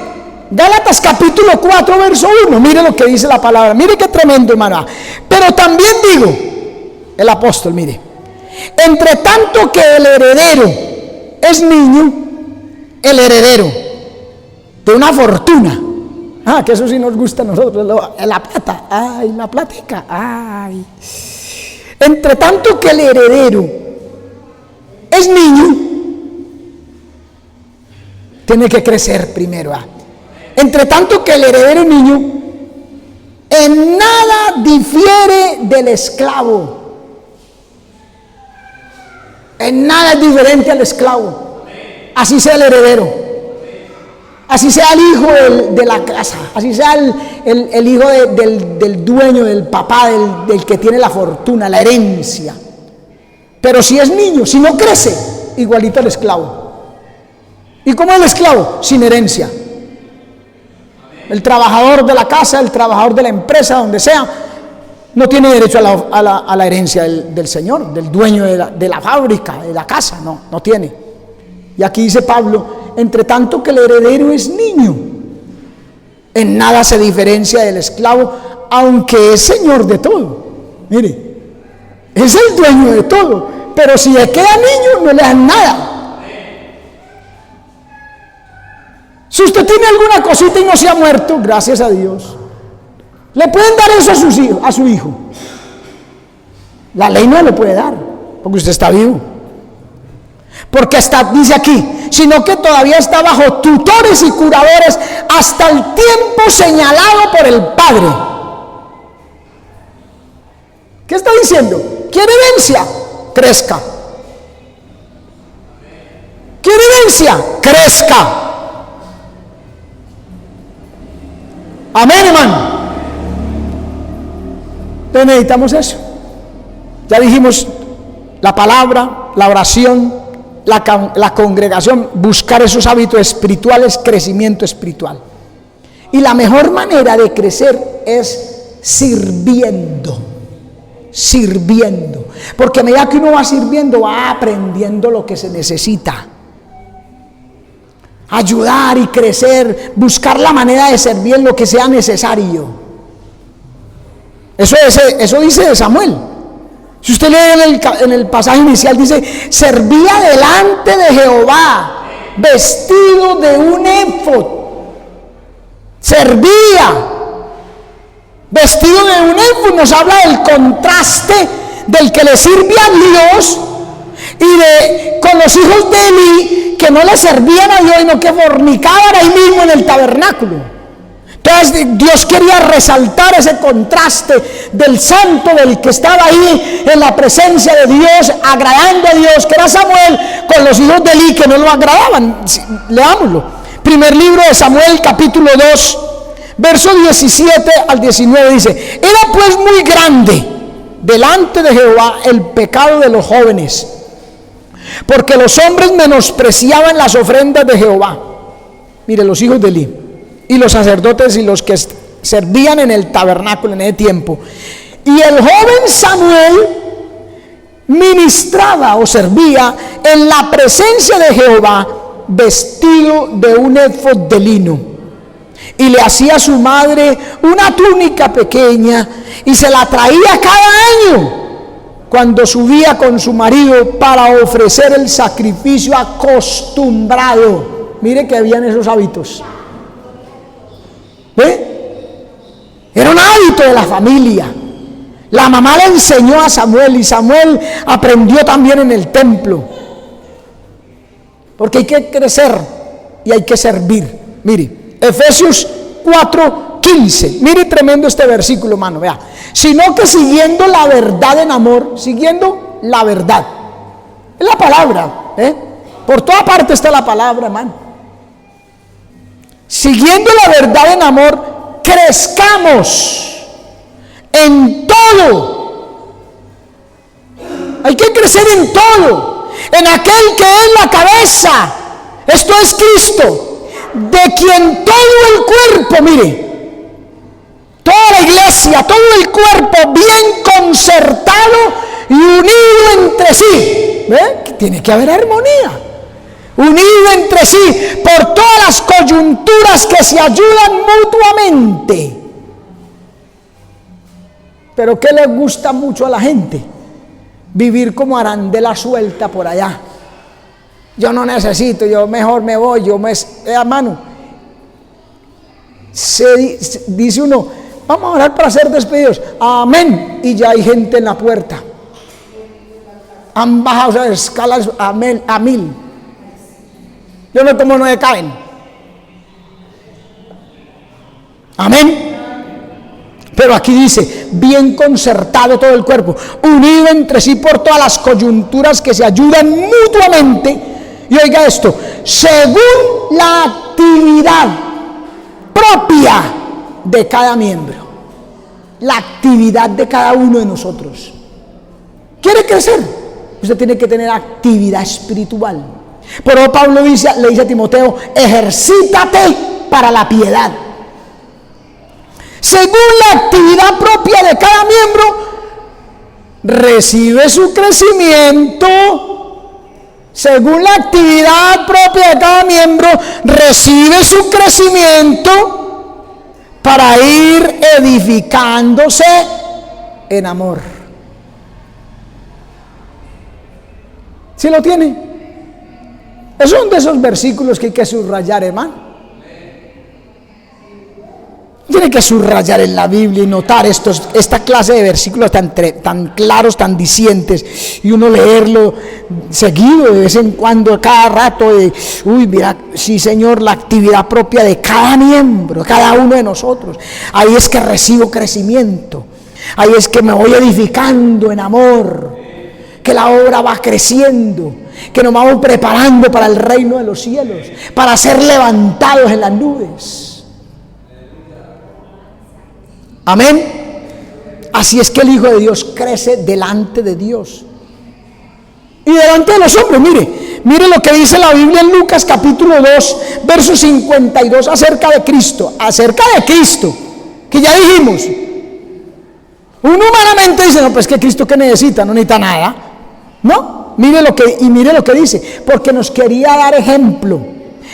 Speaker 1: Gálatas capítulo 4, verso 1, mire lo que dice la palabra, mire qué tremendo, hermano. Pero también digo, el apóstol, mire, entre tanto que el heredero es niño, el heredero de una fortuna, que eso sí nos gusta a nosotros, la plata, ay, la plática, ay. Entre tanto que el heredero es niño, tiene que crecer primero. Entre tanto que el heredero es niño, en nada difiere del esclavo. En nada es diferente al esclavo. Así sea el heredero, así sea el hijo de la casa, así sea el hijo del dueño, del papá, del que tiene la fortuna, la herencia. Pero si es niño, si no crece, igualito al esclavo. ¿Y cómo es el esclavo? Sin herencia. El trabajador de la casa, el trabajador de la empresa, donde sea, no tiene derecho a la herencia del señor, del dueño de la fábrica, de la casa, no tiene. Y aquí dice Pablo, entre tanto que el heredero es niño, en nada se diferencia del esclavo, aunque es señor de todo. Mire, es el dueño de todo, pero si le queda niño no le dan nada. Si usted tiene alguna cosita y no se ha muerto, gracias a Dios, le pueden dar eso a su hijo. La ley no le puede dar, porque usted está vivo. Porque dice aquí, sino que todavía está bajo tutores y curadores hasta el tiempo señalado por el Padre. ¿Qué está diciendo? ¿Quiere herencia? Crezca. ¿Quiere herencia? Crezca. Amén, hermano. Entonces necesitamos eso. Ya dijimos la palabra, la oración, la congregación, buscar esos hábitos espirituales, crecimiento espiritual. Y la mejor manera de crecer es sirviendo. Porque a medida que uno va sirviendo, va aprendiendo lo que se necesita. Ayudar y crecer, buscar la manera de servir en lo que sea necesario. Eso dice de Samuel. Si usted lee en el pasaje inicial, dice, servía delante de Jehová, vestido de un éfod. Servía, vestido de un éfod, nos habla del contraste del que le sirve a Dios y con los hijos de Elí, que no le servían a Dios, sino que fornicaban ahí mismo en el tabernáculo. Entonces Dios quería resaltar ese contraste del santo, del que estaba ahí en la presencia de Dios, agradando a Dios, que era Samuel, con los hijos de Elí que no lo agradaban. Leámoslo. Primer libro de Samuel, capítulo 2, verso 17 al 19, dice: era pues muy grande delante de Jehová el pecado de los jóvenes, porque los hombres menospreciaban las ofrendas de Jehová. Mire, los hijos de Elí y los sacerdotes y los que servían en el tabernáculo en ese tiempo. Y el joven Samuel ministraba o servía en la presencia de Jehová vestido de un éfod de lino, y le hacía a su madre una túnica pequeña y se la traía cada año cuando subía con su marido para ofrecer el sacrificio acostumbrado. Mire que habían esos hábitos. Era un hábito de la familia. La mamá le enseñó a Samuel y Samuel aprendió también en el templo. Porque hay que crecer y hay que servir. Mire, Efesios 4:15. Mire tremendo este versículo, hermano. Vea. Sino que siguiendo la verdad en amor, siguiendo la verdad. Es la palabra. Por toda parte está la palabra, hermano. Siguiendo la verdad en amor, crezcamos en todo. Hay que crecer en todo. en aquel que es la cabeza, esto es Cristo, de quien todo el cuerpo, mire, toda la iglesia, todo el cuerpo bien concertado y unido entre sí, ¿ve? Que tiene que haber armonía, unido entre sí por todas las coyunturas que se ayudan mutuamente. Pero ¿qué les gusta mucho a la gente? Vivir como arandela suelta por allá. Yo no necesito, yo mejor me voy, hermano. Dice uno, vamos a orar para ser despedidos. Amén. Y ya hay gente en la puerta. Han bajado esas escalas a 1000. Yo no sé cómo no caen. Amén. Pero aquí dice, bien concertado todo el cuerpo, unido entre sí por todas las coyunturas que se ayudan mutuamente. Y oiga esto, según la actividad propia de cada miembro. La actividad de cada uno de nosotros. ¿Quiere crecer? Usted tiene que tener actividad espiritual. Pero Pablo le dice a Timoteo, ejercítate para la piedad. Según la actividad propia de cada miembro, recibe su crecimiento. Según la actividad propia de cada miembro, recibe su crecimiento para ir edificándose en amor. ¿Sí lo tiene? Esos son de esos versículos que hay que subrayar, hermano. Tiene que subrayar en la Biblia y notar esta clase de versículos tan claros, tan dicientes, y uno leerlo seguido, de vez en cuando, cada rato, mira, sí Señor, la actividad propia de cada miembro, cada uno de nosotros. Ahí es que recibo crecimiento, ahí es que me voy edificando en amor, que la obra va creciendo, que nos vamos preparando para el reino de los cielos, para ser levantados en las nubes. Amén. Así es que el Hijo de Dios crece delante de Dios y delante de los hombres. Mire lo que dice la Biblia en Lucas capítulo 2 verso 52 acerca de Cristo, que ya dijimos. Uno humanamente dice, no, pues que Cristo que necesita, no necesita nada. No, mire lo que dice, porque nos quería dar ejemplo.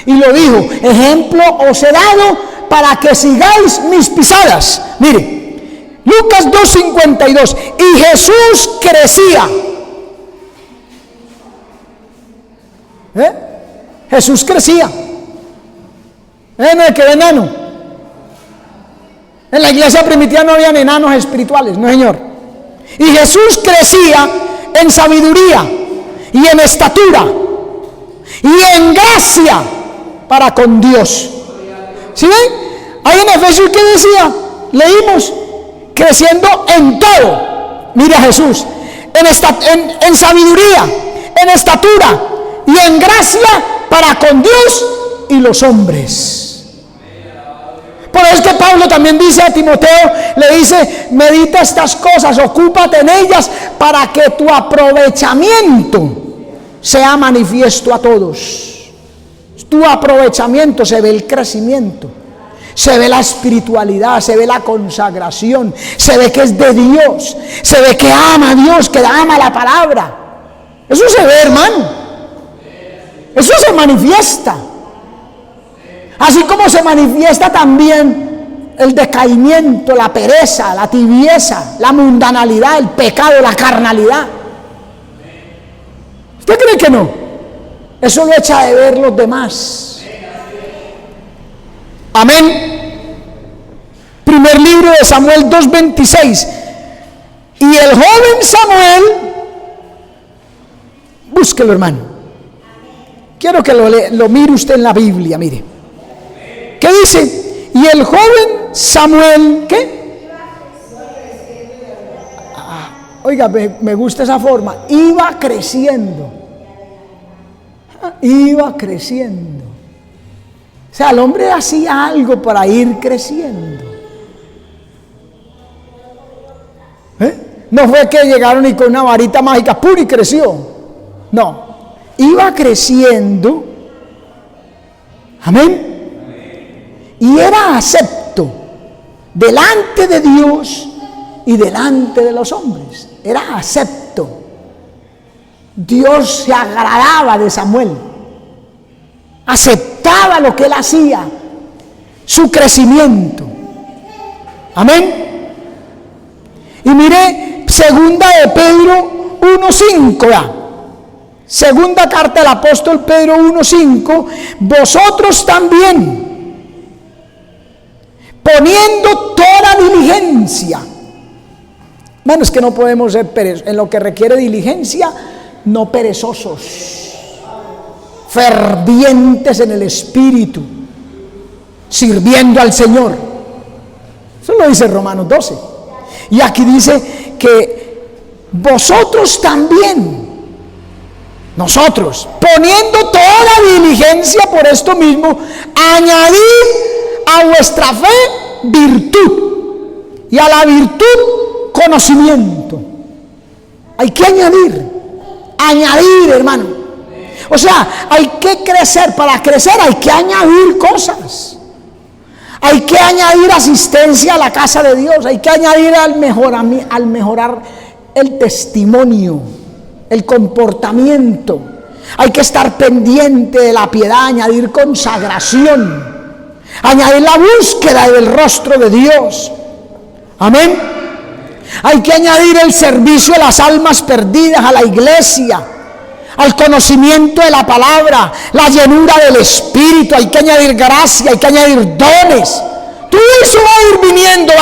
Speaker 1: Y lo dijo, ejemplo os he dado para que sigáis mis pisadas. Mire, Lucas 2:52, y Jesús crecía. Jesús crecía. No es que era enano. En la iglesia primitiva no habían enanos espirituales, no señor. Y Jesús crecía en sabiduría y en estatura y en gracia para con Dios. ¿Sí ven? Ahí en Efesios, ¿qué decía? Leímos, creciendo en todo. Mira Jesús, en sabiduría, en estatura y en gracia para con Dios y los hombres. Por eso es que Pablo también dice a Timoteo, le dice, medita estas cosas, ocúpate en ellas para que tu aprovechamiento sea manifiesto a todos. Tu aprovechamiento, se ve el crecimiento, se ve la espiritualidad, se ve la consagración, se ve que es de Dios, se ve que ama a Dios, que ama la palabra. Eso se ve, hermano. Eso se manifiesta. Así como se manifiesta también el decaimiento, la pereza, la tibieza, la mundanalidad, el pecado, la carnalidad. ¿Usted cree que no? Eso lo echa de ver los demás. Amén. Primer libro de Samuel 2:26. Y el joven Samuel, búsquelo, hermano. Quiero que lo mire usted en la Biblia, mire. ¿Qué dice? Y el joven Samuel, ¿qué? Oiga, me gusta esa forma. Iba creciendo. Iba creciendo. O sea, el hombre hacía algo para ir creciendo. No fue que llegaron y con una varita mágica, ¡pum!, y creció. No. iba creciendo, amén, y era acepto delante de Dios y delante de los hombres. Era acepto. Dios se agradaba de Samuel, aceptaba lo que él hacía, su crecimiento, amén. Y mire, segunda de Pedro 1:5, segunda carta del apóstol Pedro 1:5, vosotros también, poniendo toda diligencia. Bueno, es que no podemos ser perezosos, en lo que requiere diligencia, no perezosos, fervientes en el espíritu, sirviendo al Señor. Eso lo dice Romanos 12. Y aquí dice que vosotros también, nosotros, poniendo toda diligencia por esto mismo, añadid a vuestra fe virtud, y a la virtud conocimiento. Hay que añadir, hermano. O sea, hay que crecer. Para crecer hay que añadir cosas. Hay que añadir asistencia a la casa de Dios. Hay que añadir al mejorar el testimonio, el comportamiento. Hay que estar pendiente de la piedad, añadir consagración, añadir la búsqueda del rostro de Dios. Amén. Hay que añadir el servicio a las almas perdidas, a la iglesia, al conocimiento de la palabra, la llenura del Espíritu. Hay que añadir gracia, hay que añadir dones. Todo eso va a ir viniendo,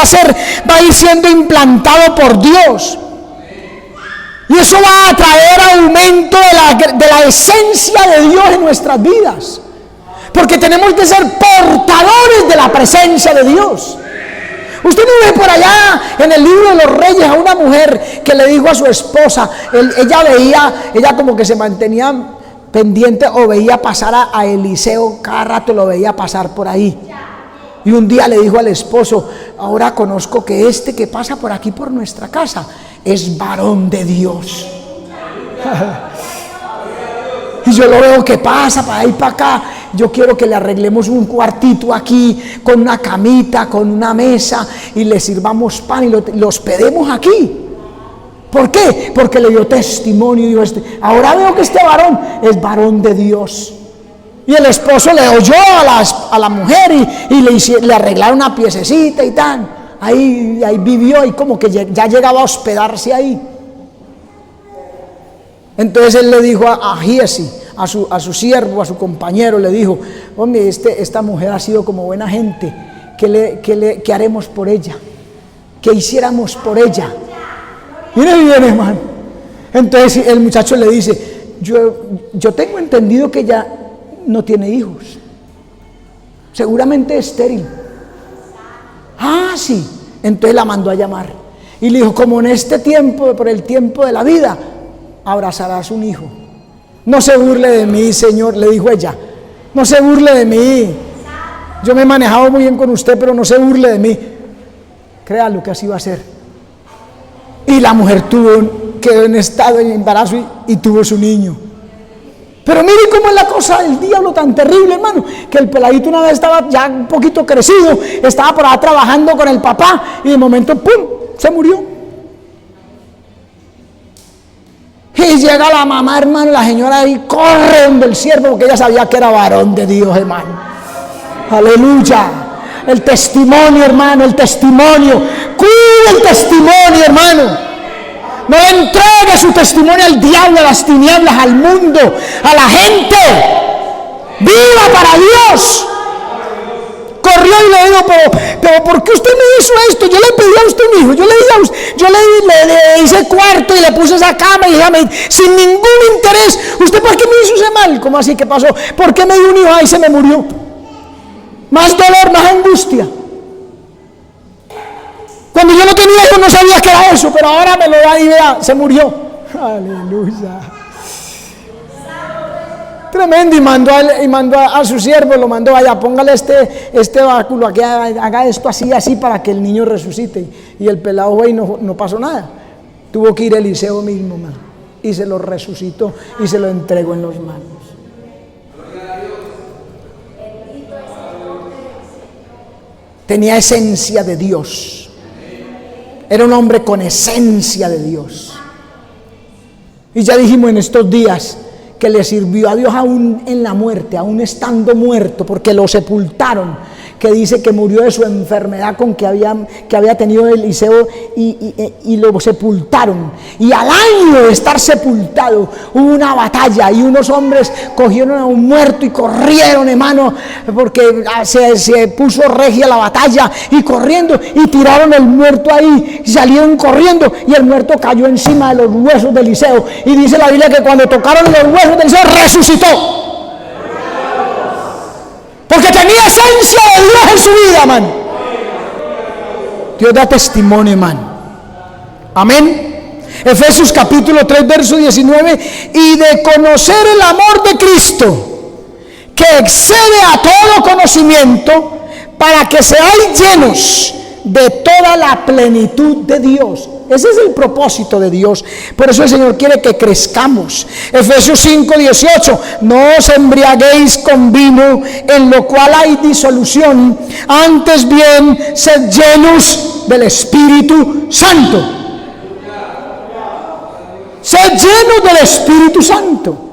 Speaker 1: va a ir siendo implantado por Dios. Y eso va a traer aumento de la esencia de Dios en nuestras vidas. Porque tenemos que ser portadores de la presencia de Dios. Usted no ve por allá en el libro de los Reyes a una mujer que le dijo a su esposa, ella como que se mantenía pendiente o veía pasar a Eliseo, cada rato lo veía pasar por ahí. Y un día le dijo al esposo, ahora conozco que este que pasa por aquí por nuestra casa es varón de Dios. Y yo lo veo que pasa para ahí para acá. Yo quiero que le arreglemos un cuartito aquí con una camita, con una mesa, y le sirvamos pan y lo hospedemos aquí. ¿Por qué? Porque le dio testimonio y dijo, ahora veo que este varón es varón de Dios. Y el esposo le oyó a la mujer y le arreglaron una piececita y tal. Ahí vivió y como que ya llegaba a hospedarse ahí. Entonces él le dijo a Giesi, a su siervo, a su compañero, le dijo, hombre, esta mujer ha sido como buena gente, ¿qué haremos por ella? ¿Qué hiciéramos por ella? Mire bien, hermano. Entonces el muchacho le dice, yo tengo entendido que ella no tiene hijos, seguramente es estéril. Ah, sí. Entonces la mandó a llamar y le dijo, como en este tiempo, por el tiempo de la vida, abrazarás un hijo. No se burle de mí, Señor, le dijo ella. No se burle de mí. Yo me he manejado muy bien con usted, pero no se burle de mí. Créalo que así va a ser. Y la mujer quedó en estado de embarazo y tuvo su niño. Pero mire cómo es la cosa del diablo tan terrible, hermano, que el peladito una vez estaba ya un poquito crecido, estaba por ahí trabajando con el papá y de momento, ¡pum!, se murió. Y llega la mamá, hermano, la señora ahí corre donde el siervo porque ella sabía que era varón de Dios, hermano. Aleluya. El testimonio, hermano, el testimonio. Cuide el testimonio, hermano. No entregue su testimonio al diablo, a las tinieblas, al mundo, a la gente. Viva para Dios. Corrió y le dijo, pero ¿por qué usted me hizo esto? Yo le pedí a usted un hijo, yo le hice cuarto y le puse esa cama y dígame, sin ningún interés, ¿usted por qué me hizo ese mal? ¿Cómo así? ¿Qué pasó? ¿Por qué me dio un hijo? Ahí se me murió. Más dolor, más angustia. Cuando yo no tenía hijo no sabía que era eso, pero ahora me lo da y vea, se murió. Aleluya. Tremendo. Y mandó a su siervo, lo mandó allá, póngale este báculo aquí, haga esto así para que el niño resucite. Y el pelado fue y no pasó nada. Tuvo que ir Eliseo mismo, man. y se lo resucitó y se lo entregó en las manos. Tenía esencia de Dios. Era un hombre con esencia de Dios. Y ya dijimos en estos días que le sirvió a Dios aún en la muerte, aún estando muerto, porque lo sepultaron, que dice que murió de su enfermedad con que había tenido Eliseo, y lo sepultaron. Y al año de estar sepultado hubo una batalla y unos hombres cogieron a un muerto y corrieron, hermano, porque se puso regia la batalla, y corriendo y tiraron el muerto ahí y salieron corriendo, y el muerto cayó encima de los huesos de Eliseo, y dice la Biblia que cuando tocaron los huesos de Eliseo resucitó. Porque tenía esencia de Dios en su vida, hermano. Dios da testimonio, hermano. Amén. Efesios capítulo 3, verso 19. Y de conocer el amor de Cristo, que excede a todo conocimiento, para que seáis llenos de toda la plenitud de Dios. Ese es el propósito de Dios. Por eso el Señor quiere que crezcamos. Efesios 5, 18. No os embriaguéis con vino, en lo cual hay disolución. Antes bien, sed llenos del Espíritu Santo. Sed llenos del Espíritu Santo.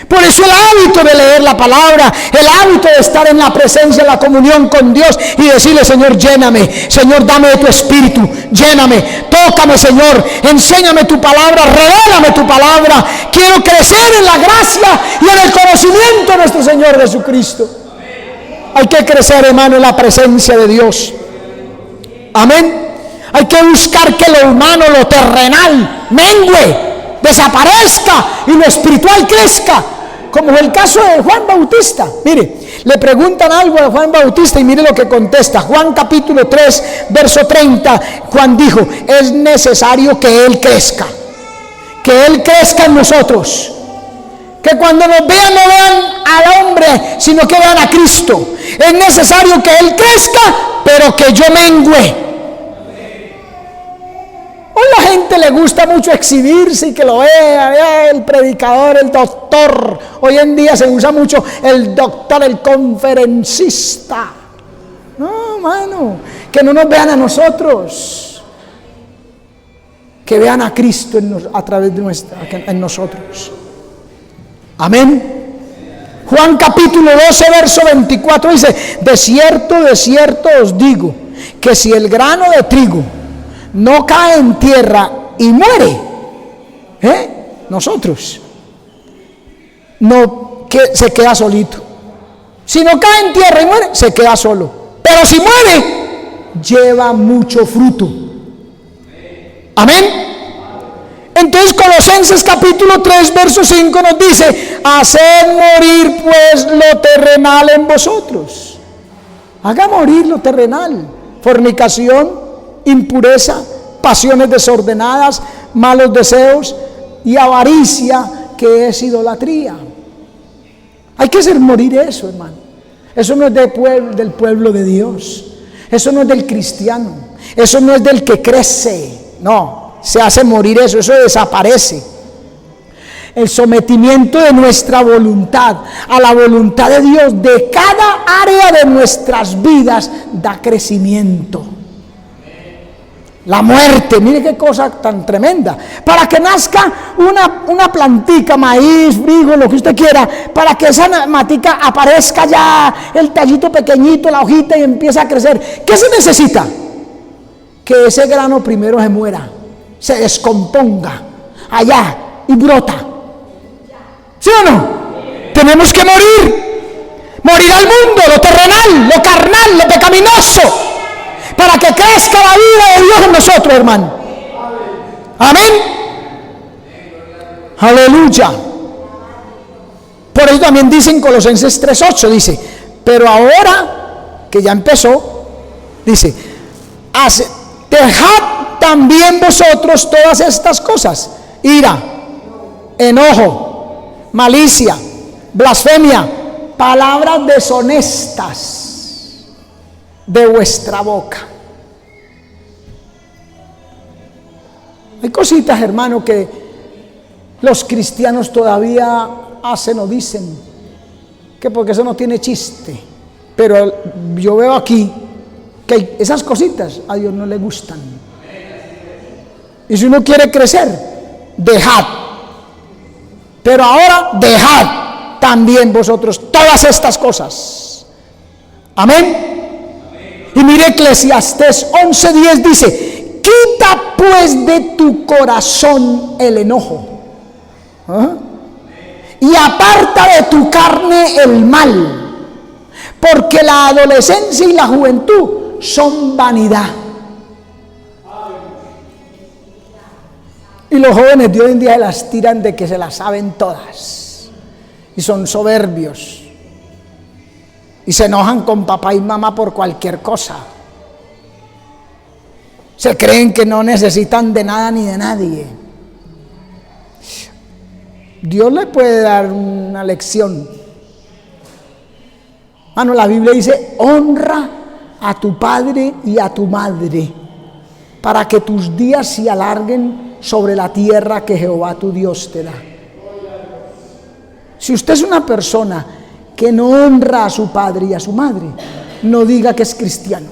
Speaker 1: Por eso el hábito de leer la palabra, el hábito de estar en la presencia, en la comunión con Dios, y decirle: Señor, lléname, Señor, dame de tu espíritu, lléname, tócame, Señor, enséñame tu palabra, revélame tu palabra. Quiero crecer en la gracia y en el conocimiento de nuestro Señor Jesucristo. Hay que crecer, hermano, en la presencia de Dios. Amén. Hay que buscar que lo humano, lo terrenal, mengue, desaparezca, y lo espiritual crezca. Como el caso de Juan Bautista. Mire, le preguntan algo a Juan Bautista y mire lo que contesta. Juan capítulo 3, verso 30. Juan dijo: es necesario que Él crezca. Que Él crezca en nosotros. Que cuando nos vean, no vean al hombre, sino que vean a Cristo. Es necesario que Él crezca, pero que yo mengüe. Hoy la gente le gusta mucho exhibirse y que lo vea el predicador, el doctor. Hoy en día se usa mucho el doctor, el conferencista. No, mano, que no nos vean a nosotros, que vean a Cristo a través de en nosotros. Amén. Juan capítulo 12, verso 24 dice: de cierto os digo, que si el grano de trigo no cae en tierra y muere, nosotros, no, que se queda solito. Si no cae en tierra y muere, se queda solo. Pero si muere, lleva mucho fruto. Amén. Entonces Colosenses capítulo 3, verso 5 nos dice: haced morir pues lo terrenal en vosotros. Haga morir lo terrenal: fornicación, impureza, pasiones desordenadas, malos deseos y avaricia, que es idolatría. Hay que hacer morir eso, hermano. Eso no es del pueblo de Dios. Eso no es del cristiano. Eso no es del que crece. No, se hace morir eso desaparece. El sometimiento de nuestra voluntad a la voluntad de Dios de cada área de nuestras vidas da crecimiento. La muerte, mire qué cosa tan tremenda. Para que nazca una plantica, maíz, frijol, lo que usted quiera, para que esa matica aparezca ya el tallito pequeñito, la hojita, y empiece a crecer. ¿Qué se necesita? Que ese grano primero se muera, se descomponga allá y brota. ¿Sí o no? Tenemos que morir al mundo, lo terrenal, lo carnal, lo pecaminoso, para que crezca la vida de Dios en nosotros, hermano. Amén. Aleluya. Por eso también dice en Colosenses 3:8, dice: pero ahora que ya empezó, dice: dejad también vosotros todas estas cosas: ira, enojo, malicia, blasfemia, palabras deshonestas de vuestra boca. Hay cositas, hermano, que Los cristianos todavía hacen o dicen que porque eso no tiene chiste, pero yo veo aquí que esas cositas a Dios no le gustan. Y si uno quiere crecer, dejad. Pero ahora dejad también vosotros todas estas cosas. Amén. Y mire, Eclesiastés 11:10 dice: quita pues de tu corazón el enojo. Y aparta de tu carne el mal, porque la adolescencia y la juventud son vanidad. Y los jóvenes de hoy en día se las tiran de que se las saben todas, y son soberbios, y se enojan con papá y mamá por cualquier cosa. Se creen que no necesitan de nada ni de nadie. Dios le puede dar una lección. No, la Biblia dice: honra a tu padre y a tu madre, para que tus días se alarguen sobre la tierra que Jehová tu Dios te da. Si usted es una persona que no honra a su padre y a su madre, no diga que es cristiano,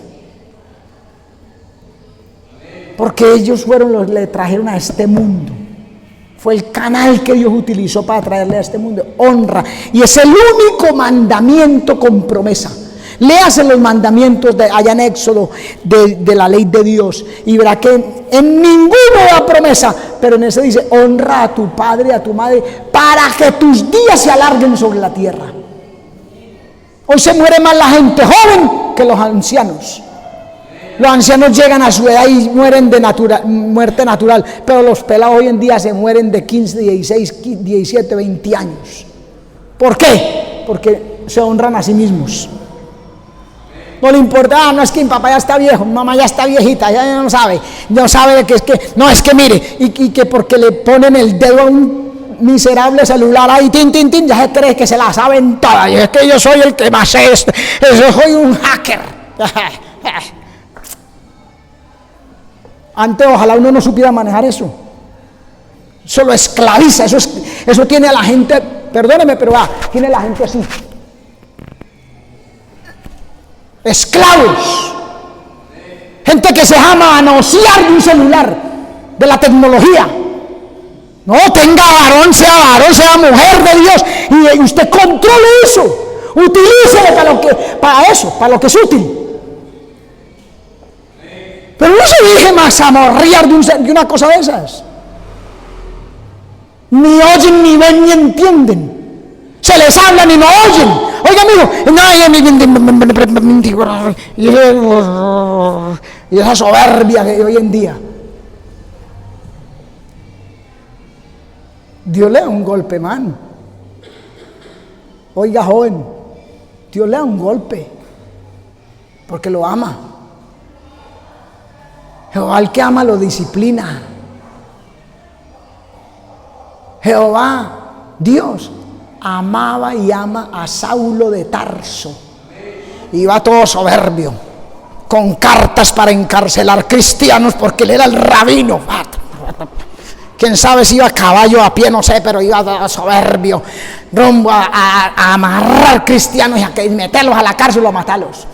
Speaker 1: porque ellos fueron los que le trajeron a este mundo. Fue el canal que Dios utilizó para traerle a este mundo. Honra. Y es el único mandamiento con promesa. Léase los mandamientos allá en Éxodo de la ley de Dios y verá que en ninguno da promesa, pero en ese dice: honra a tu padre y a tu madre para que tus días se alarguen sobre la tierra. Hoy se muere más la gente joven que los ancianos. Los ancianos llegan a su edad y mueren de muerte natural, pero los pelados hoy en día se mueren de 15, 16, 17, 20 años. ¿Por qué? Porque se honran a sí mismos. No le importa: no es que mi papá ya está viejo, mi mamá ya está viejita, ya no sabe de que es que, no, es que mire, y que porque le ponen el dedo a un miserable celular ahí, tin, tin, tin, ya se cree que se la saben todas, y es que yo soy el que más sé esto, yo soy un hacker. Antes ojalá uno no supiera manejar eso. Eso lo esclaviza, eso tiene a la gente, perdóneme, pero tiene a la gente así. Esclavos. Gente que se deja manosear de un celular, de la tecnología. No, tenga varón, sea mujer de Dios, y usted controle eso. Utilícelo para lo que es útil. Pero no se deje más amorrear de una cosa de esas. Ni oyen, ni ven, ni entienden. Se les habla y no oyen. Oiga, amigo, y esa soberbia de hoy en día. Dios le da un golpe, man. Oiga, joven, Dios le da un golpe porque lo ama. Jehová, al que ama, lo disciplina. Jehová, Dios, amaba y ama a Saulo de Tarso. Iba todo soberbio, con cartas para encarcelar cristianos, porque él era el rabino. Quién sabe si iba a caballo, a pie, no sé, pero iba soberbio, rumbo a amarrar cristianos y a meterlos a la cárcel o a matarlos.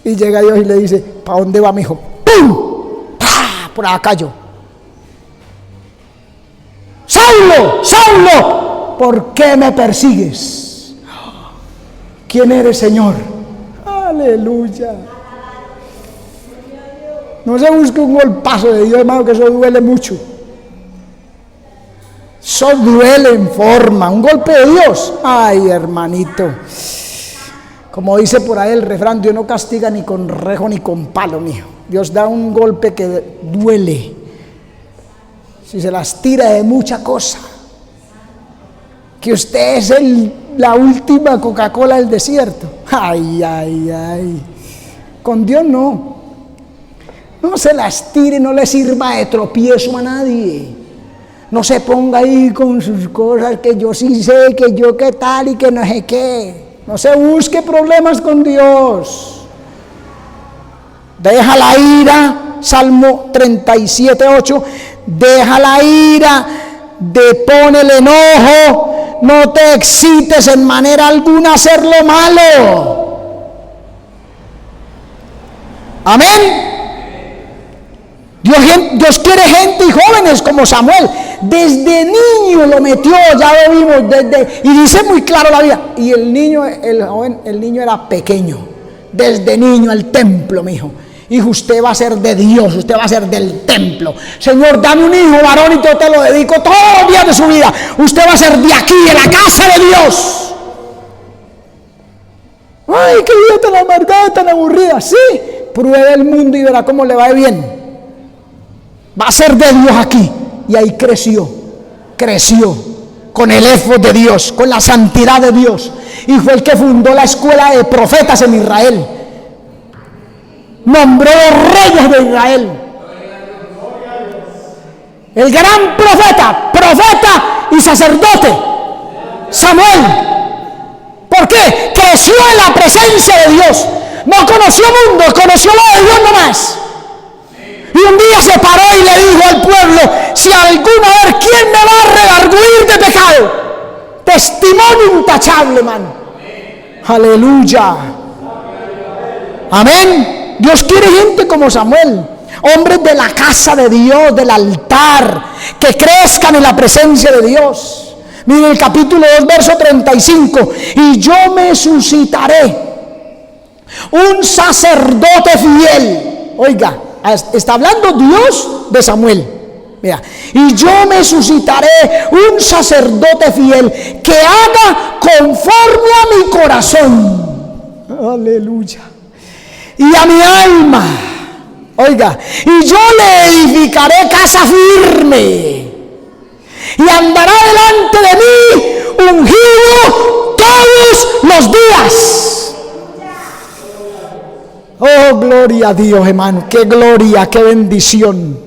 Speaker 1: Y llega Dios y le dice: ¿para dónde va, mi hijo? ¡Pum! ¡Pah! Por acá cayó. ¡Saulo! ¡Saulo! ¿Por qué me persigues? ¿Quién eres, Señor? Aleluya. No se busque un golpazo de Dios, hermano, que eso duele mucho. Eso duele en forma. Un golpe de Dios. Ay, hermanito. Como dice por ahí el refrán: Dios no castiga ni con rejo ni con palo, mijo. Dios da un golpe que duele. Si se las tira de mucha cosa. Que usted es la última Coca-Cola del desierto. Ay, ay, ay. Con Dios no. No se las tire, no le sirva de tropiezo a nadie. No se ponga ahí con sus cosas, que yo sí sé, que yo qué tal y que no sé qué. No se busque problemas con Dios. Deja la ira. Salmo 37:8 deja la ira, depone el enojo, no te excites en manera alguna a hacer lo malo. Amén. Dios quiere gente y jóvenes como Samuel. Desde niño lo metió, ya lo vimos, y dice muy claro la vida. Y el niño era pequeño. Desde niño al templo, mijo. Hijo, usted va a ser de Dios, usted va a ser del templo. Señor, dame un hijo varón y yo te lo dedico todos los días de su vida. Usted va a ser de aquí, de la casa de Dios. Ay, qué vida tan amargada, tan aburrida. Sí, pruebe el mundo y verá cómo le va bien. Va a ser de Dios aquí. Y ahí creció con el éfod de Dios, con la santidad de Dios. Y fue el que fundó la escuela de profetas en Israel. Nombró reyes de Israel. El gran profeta y sacerdote Samuel. ¿Por qué? Creció en la presencia de Dios. No conoció mundo, conoció lo de Dios nomás. Y un día se paró y le dijo al pueblo: si alguna vez, ¿quién me va a redarguir de pecado? Testimonio intachable, hermano. Aleluya. Amén. Dios quiere gente como Samuel, hombres de la casa de Dios, del altar, que crezcan en la presencia de Dios. Miren el capítulo 2, verso 35. Y yo me suscitaré un sacerdote fiel. Oiga, está hablando Dios de Samuel. Mira, y yo me suscitaré un sacerdote fiel que haga conforme a mi corazón. Aleluya. Y a mi alma. Oiga, y yo le edificaré casa firme. Y andará delante de mí ungido todos los días. Oh, gloria a Dios, hermano. Qué gloria, qué bendición.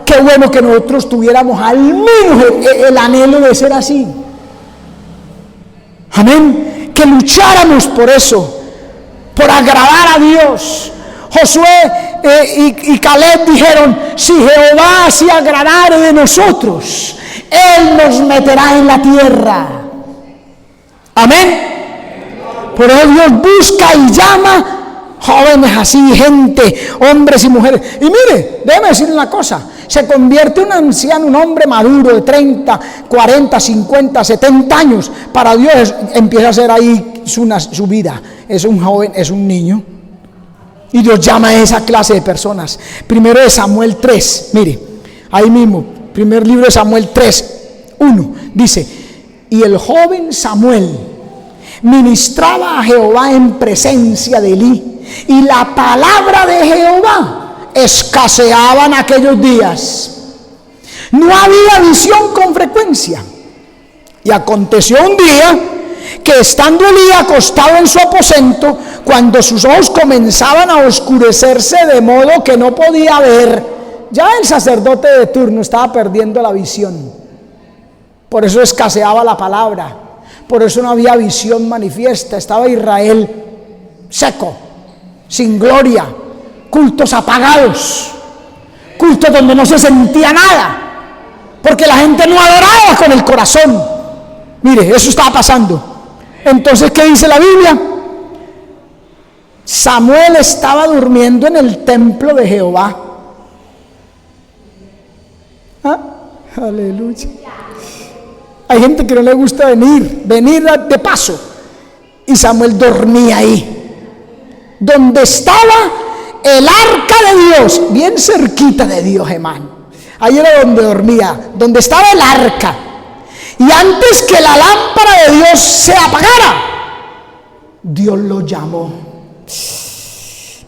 Speaker 1: Qué bueno que nosotros tuviéramos al menos el anhelo de ser así. Amén. Que lucháramos por eso, por agradar a Dios. Josué y Caleb dijeron: si Jehová se agradare de nosotros, Él nos meterá en la tierra. Amén. Por eso Dios busca y llama jóvenes así, gente, hombres y mujeres. Y mire, déjeme decirle una cosa: se convierte un anciano, un hombre maduro de 30, 40, 50, 70 años. Para Dios empieza a ser ahí su vida. Es un joven, es un niño. Y Dios llama a esa clase de personas. Primero de Samuel 3, mire, ahí mismo, primer libro de Samuel 3, 1, dice: y el joven Samuel ministraba a Jehová en presencia de Elí, y la palabra de Jehová escaseaba en aquellos días. No había visión con frecuencia. Y aconteció un día que, estando Elí acostado en su aposento, cuando sus ojos comenzaban a oscurecerse de modo que no podía ver, ya el sacerdote de turno estaba perdiendo la visión. Por eso escaseaba la palabra, por eso no había visión manifiesta. Estaba Israel seco, sin gloria, cultos apagados, cultos donde no se sentía nada, porque la gente no adoraba con el corazón. Mire, eso estaba pasando. Entonces, ¿qué dice la Biblia? Samuel estaba durmiendo en el templo de Jehová. ¿Ah? Aleluya. Hay gente que no le gusta venir de paso. Y Samuel dormía ahí, donde estaba el arca de Dios, bien cerquita de Dios, hermano. Ahí era donde dormía, donde estaba el arca. Y antes que la lámpara de Dios se apagara, Dios lo llamó.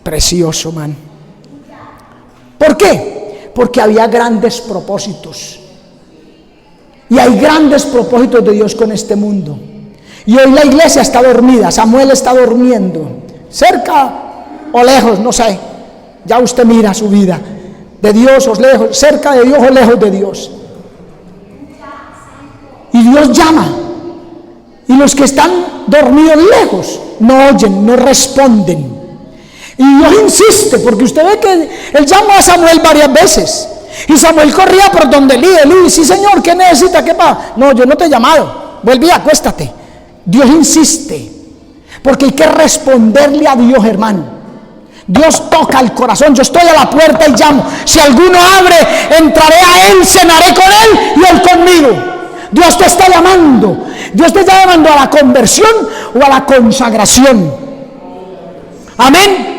Speaker 1: Precioso, man. ¿Por qué? Porque había grandes propósitos. Y hay grandes propósitos de Dios con este mundo. Y hoy la iglesia está dormida. Samuel está durmiendo, cerca o lejos, no sé. Ya usted mira su vida, de Dios o lejos, cerca de Dios o lejos de Dios. Y Dios llama. Y los que están dormidos lejos no oyen, no responden. Y Dios insiste, porque usted ve que Él llamó a Samuel varias veces. Y Samuel corría por donde Elí, sí señor, ¿qué necesita? ¿Qué pasa? No, yo no te he llamado, vuelve y acuéstate. Dios insiste, porque hay que responderle a Dios, hermano. Dios toca el corazón. Yo estoy a la puerta y llamo. Si alguno abre, entraré a él, cenaré con él y él conmigo. Dios te está llamando. Dios te está llamando a la conversión o a la consagración. Amén.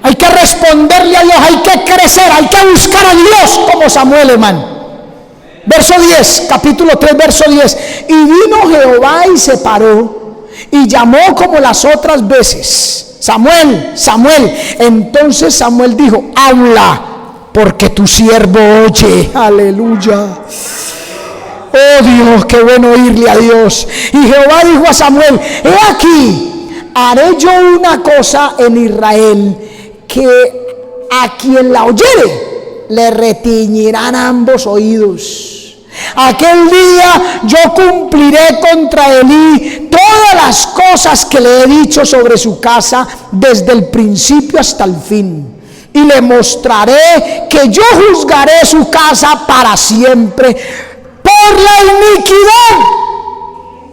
Speaker 1: Hay que responderle a Dios, hay que crecer, hay que buscar a Dios como Samuel, hermano. Verso 10, capítulo 3, verso 10. Y vino Jehová y se paró y llamó como las otras veces: Samuel, Samuel. Entonces Samuel dijo: habla, porque tu siervo oye. Aleluya. Oh Dios, qué bueno oírle a Dios. Y Jehová dijo a Samuel: he aquí, haré yo una cosa en Israel, que a quien la oyere le retiñirán ambos oídos. Aquel día yo cumpliré contra Elí todas las cosas que le he dicho sobre su casa desde el principio hasta el fin, y le mostraré que yo juzgaré su casa para siempre por la iniquidad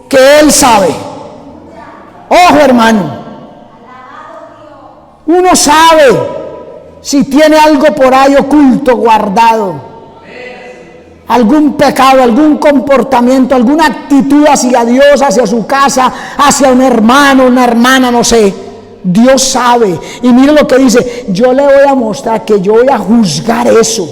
Speaker 1: que él sabe. Ojo, hermano, uno sabe si tiene algo por ahí oculto, guardado, algún pecado, algún comportamiento, alguna actitud hacia Dios, hacia su casa, hacia un hermano, una hermana, no sé. Dios sabe. Y mire lo que dice: yo le voy a mostrar que yo voy a juzgar eso,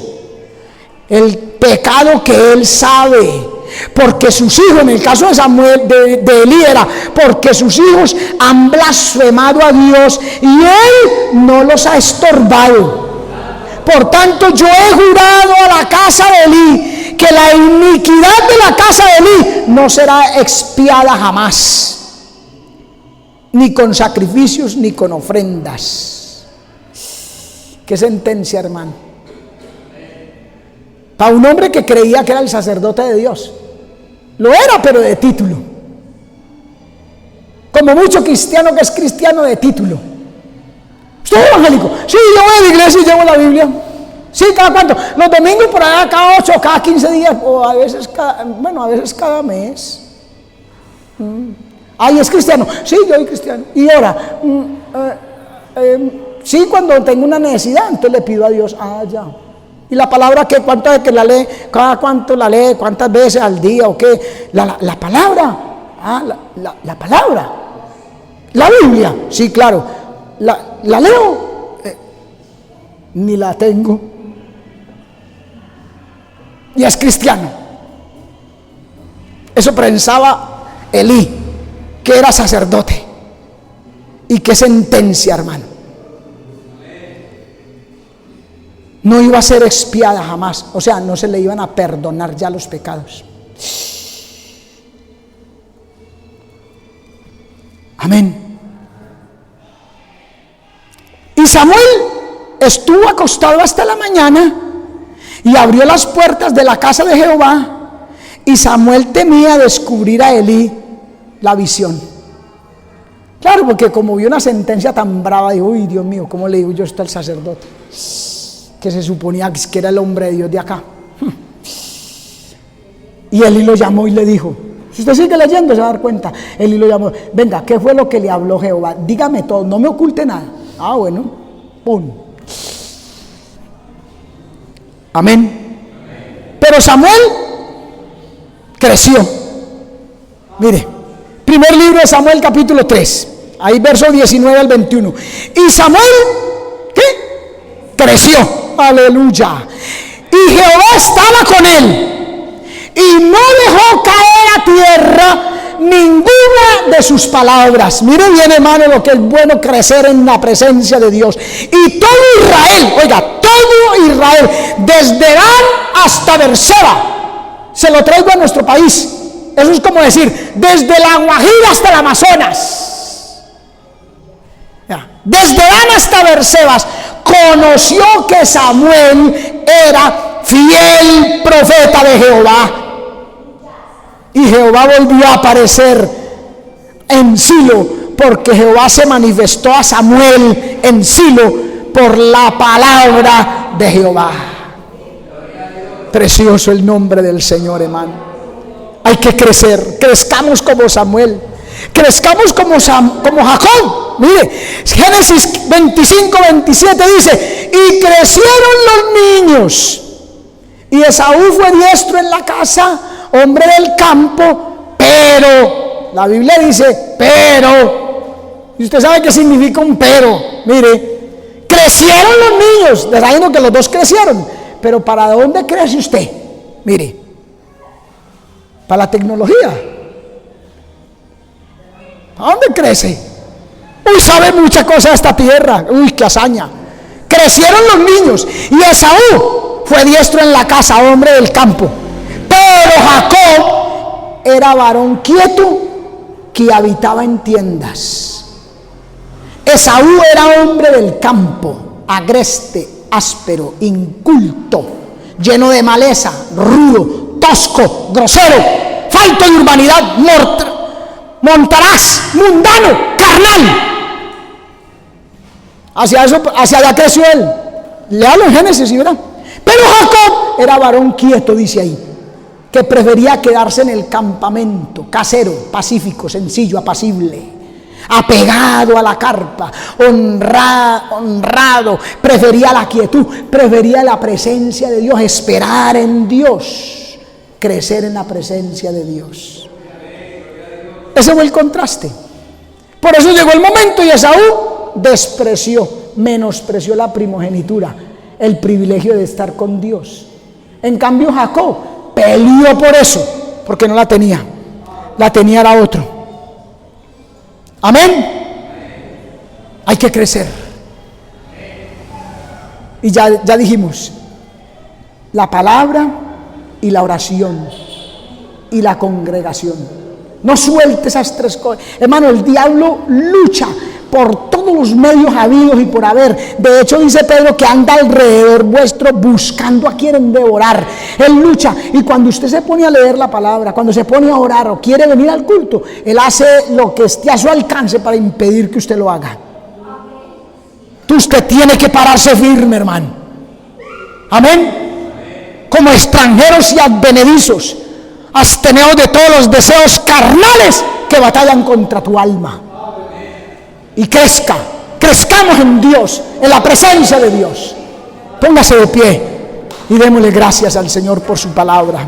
Speaker 1: el pecado que él sabe. Porque sus hijos, en el caso de Samuel, de Elí, era porque sus hijos han blasfemado a Dios y él no los ha estorbado. Por tanto, yo he jurado a la casa de Elí que la iniquidad de la casa de Elí no será expiada jamás, ni con sacrificios ni con ofrendas. Qué sentencia, hermano, para un hombre que creía que era el sacerdote de Dios. Lo era, pero de título, como mucho cristiano que es cristiano de título. ¿Usted es evangélico? Sí, yo voy a la iglesia y llevo la Biblia. Sí, ¿cada cuánto? Los domingos por allá, cada 8, cada 15 días, o a veces cada mes. Ay, ¿es cristiano? Sí, yo soy cristiano. Y ahora, sí, cuando tengo una necesidad, entonces le pido a Dios, ya. ¿Y la palabra qué? ¿Cuántas veces que la lee? ¿Cada cuánto la lee? ¿Cuántas veces al día o qué? La palabra. La palabra. La Biblia. Sí, claro. ¿La leo? Ni la tengo. Y es cristiano. Eso pensaba Elí, que era sacerdote. Y qué sentencia, hermano. No iba a ser expiada jamás. O sea, no se le iban a perdonar ya los pecados. Amén. Y Samuel estuvo acostado hasta la mañana y abrió las puertas de la casa de Jehová, y Samuel temía descubrir a Elí la visión. Claro, porque como vio una sentencia tan brava, dijo: uy, Dios mío, ¿cómo le digo yo esto al sacerdote? Que se suponía que era el hombre de Dios de acá. Y Elí lo llamó y le dijo, si usted sigue leyendo se va a dar cuenta. Elí lo llamó: venga, ¿qué fue lo que le habló Jehová? Dígame todo, no me oculte nada. Bueno, pum. Amén. Pero Samuel creció. Mire, primer libro de Samuel, capítulo 3, ahí verso 19 al 21. Y Samuel, ¿qué? Creció. Aleluya. Y Jehová estaba con él y no dejó caer a tierra ninguna de sus palabras. Mire bien, hermano, lo que es bueno crecer en la presencia de Dios. Y todo Israel, oiga, todo Israel, desde Dan hasta Berseba, se lo traigo a nuestro país. Eso es como decir, desde la Guajira hasta el Amazonas, desde Dan hasta Berseba, conoció que Samuel era fiel profeta de Jehová. Y Jehová volvió a aparecer en Silo, porque Jehová se manifestó a Samuel en Silo por la palabra de Jehová. Precioso el nombre del Señor, hermano. Hay que crecer. Crezcamos como Samuel. Crezcamos como Jacob. Mire, Génesis 25, 27 dice: y crecieron los niños. Y Esaú fue diestro en la casa, hombre del campo, pero, la Biblia dice, pero, y usted sabe qué significa un pero. Mire, crecieron los niños, le está diciendo que los dos crecieron, pero ¿para dónde crece usted? Mire, para la tecnología. ¿A dónde crece? Uy, sabe muchas cosas de esta tierra. Uy, qué hazaña. Crecieron los niños. Y Esaú fue diestro en la casa, hombre del campo. Pero Jacob era varón quieto que habitaba en tiendas. Esaú era hombre del campo, agreste, áspero, inculto, lleno de maleza, rudo, tosco, grosero, falto de urbanidad, montaraz, mundano, carnal. Hacia allá creció él. Léalo en Génesis y verá. Pero Jacob era varón quieto, dice ahí, que prefería quedarse en el campamento, casero, pacífico, sencillo, apacible, apegado a la carpa, honrado, prefería la quietud, prefería la presencia de Dios, esperar en Dios, crecer en la presencia de Dios. Ese fue el contraste. Por eso llegó el momento y Esaú menospreció la primogenitura, el privilegio de estar con Dios. En cambio Jacob peleó por eso, porque no la tenía, la tenía era otro. Amén. Hay que crecer. Y ya dijimos, la palabra y la oración y la congregación. No suelte esas tres cosas. Hermano, el diablo lucha por todos los medios habidos y por haber. De hecho, dice Pedro que anda alrededor vuestro buscando a quien devorar. Él lucha, y cuando usted se pone a leer la palabra, cuando se pone a orar o quiere venir al culto, él hace lo que esté a su alcance para impedir que usted lo haga. Usted tiene que pararse firme, hermano. Amén. Como extranjeros y advenedizos, absteneos de todos los deseos carnales que batallan contra tu alma. Y crezcamos en Dios, en la presencia de Dios. Póngase de pie y démosle gracias al Señor por su palabra.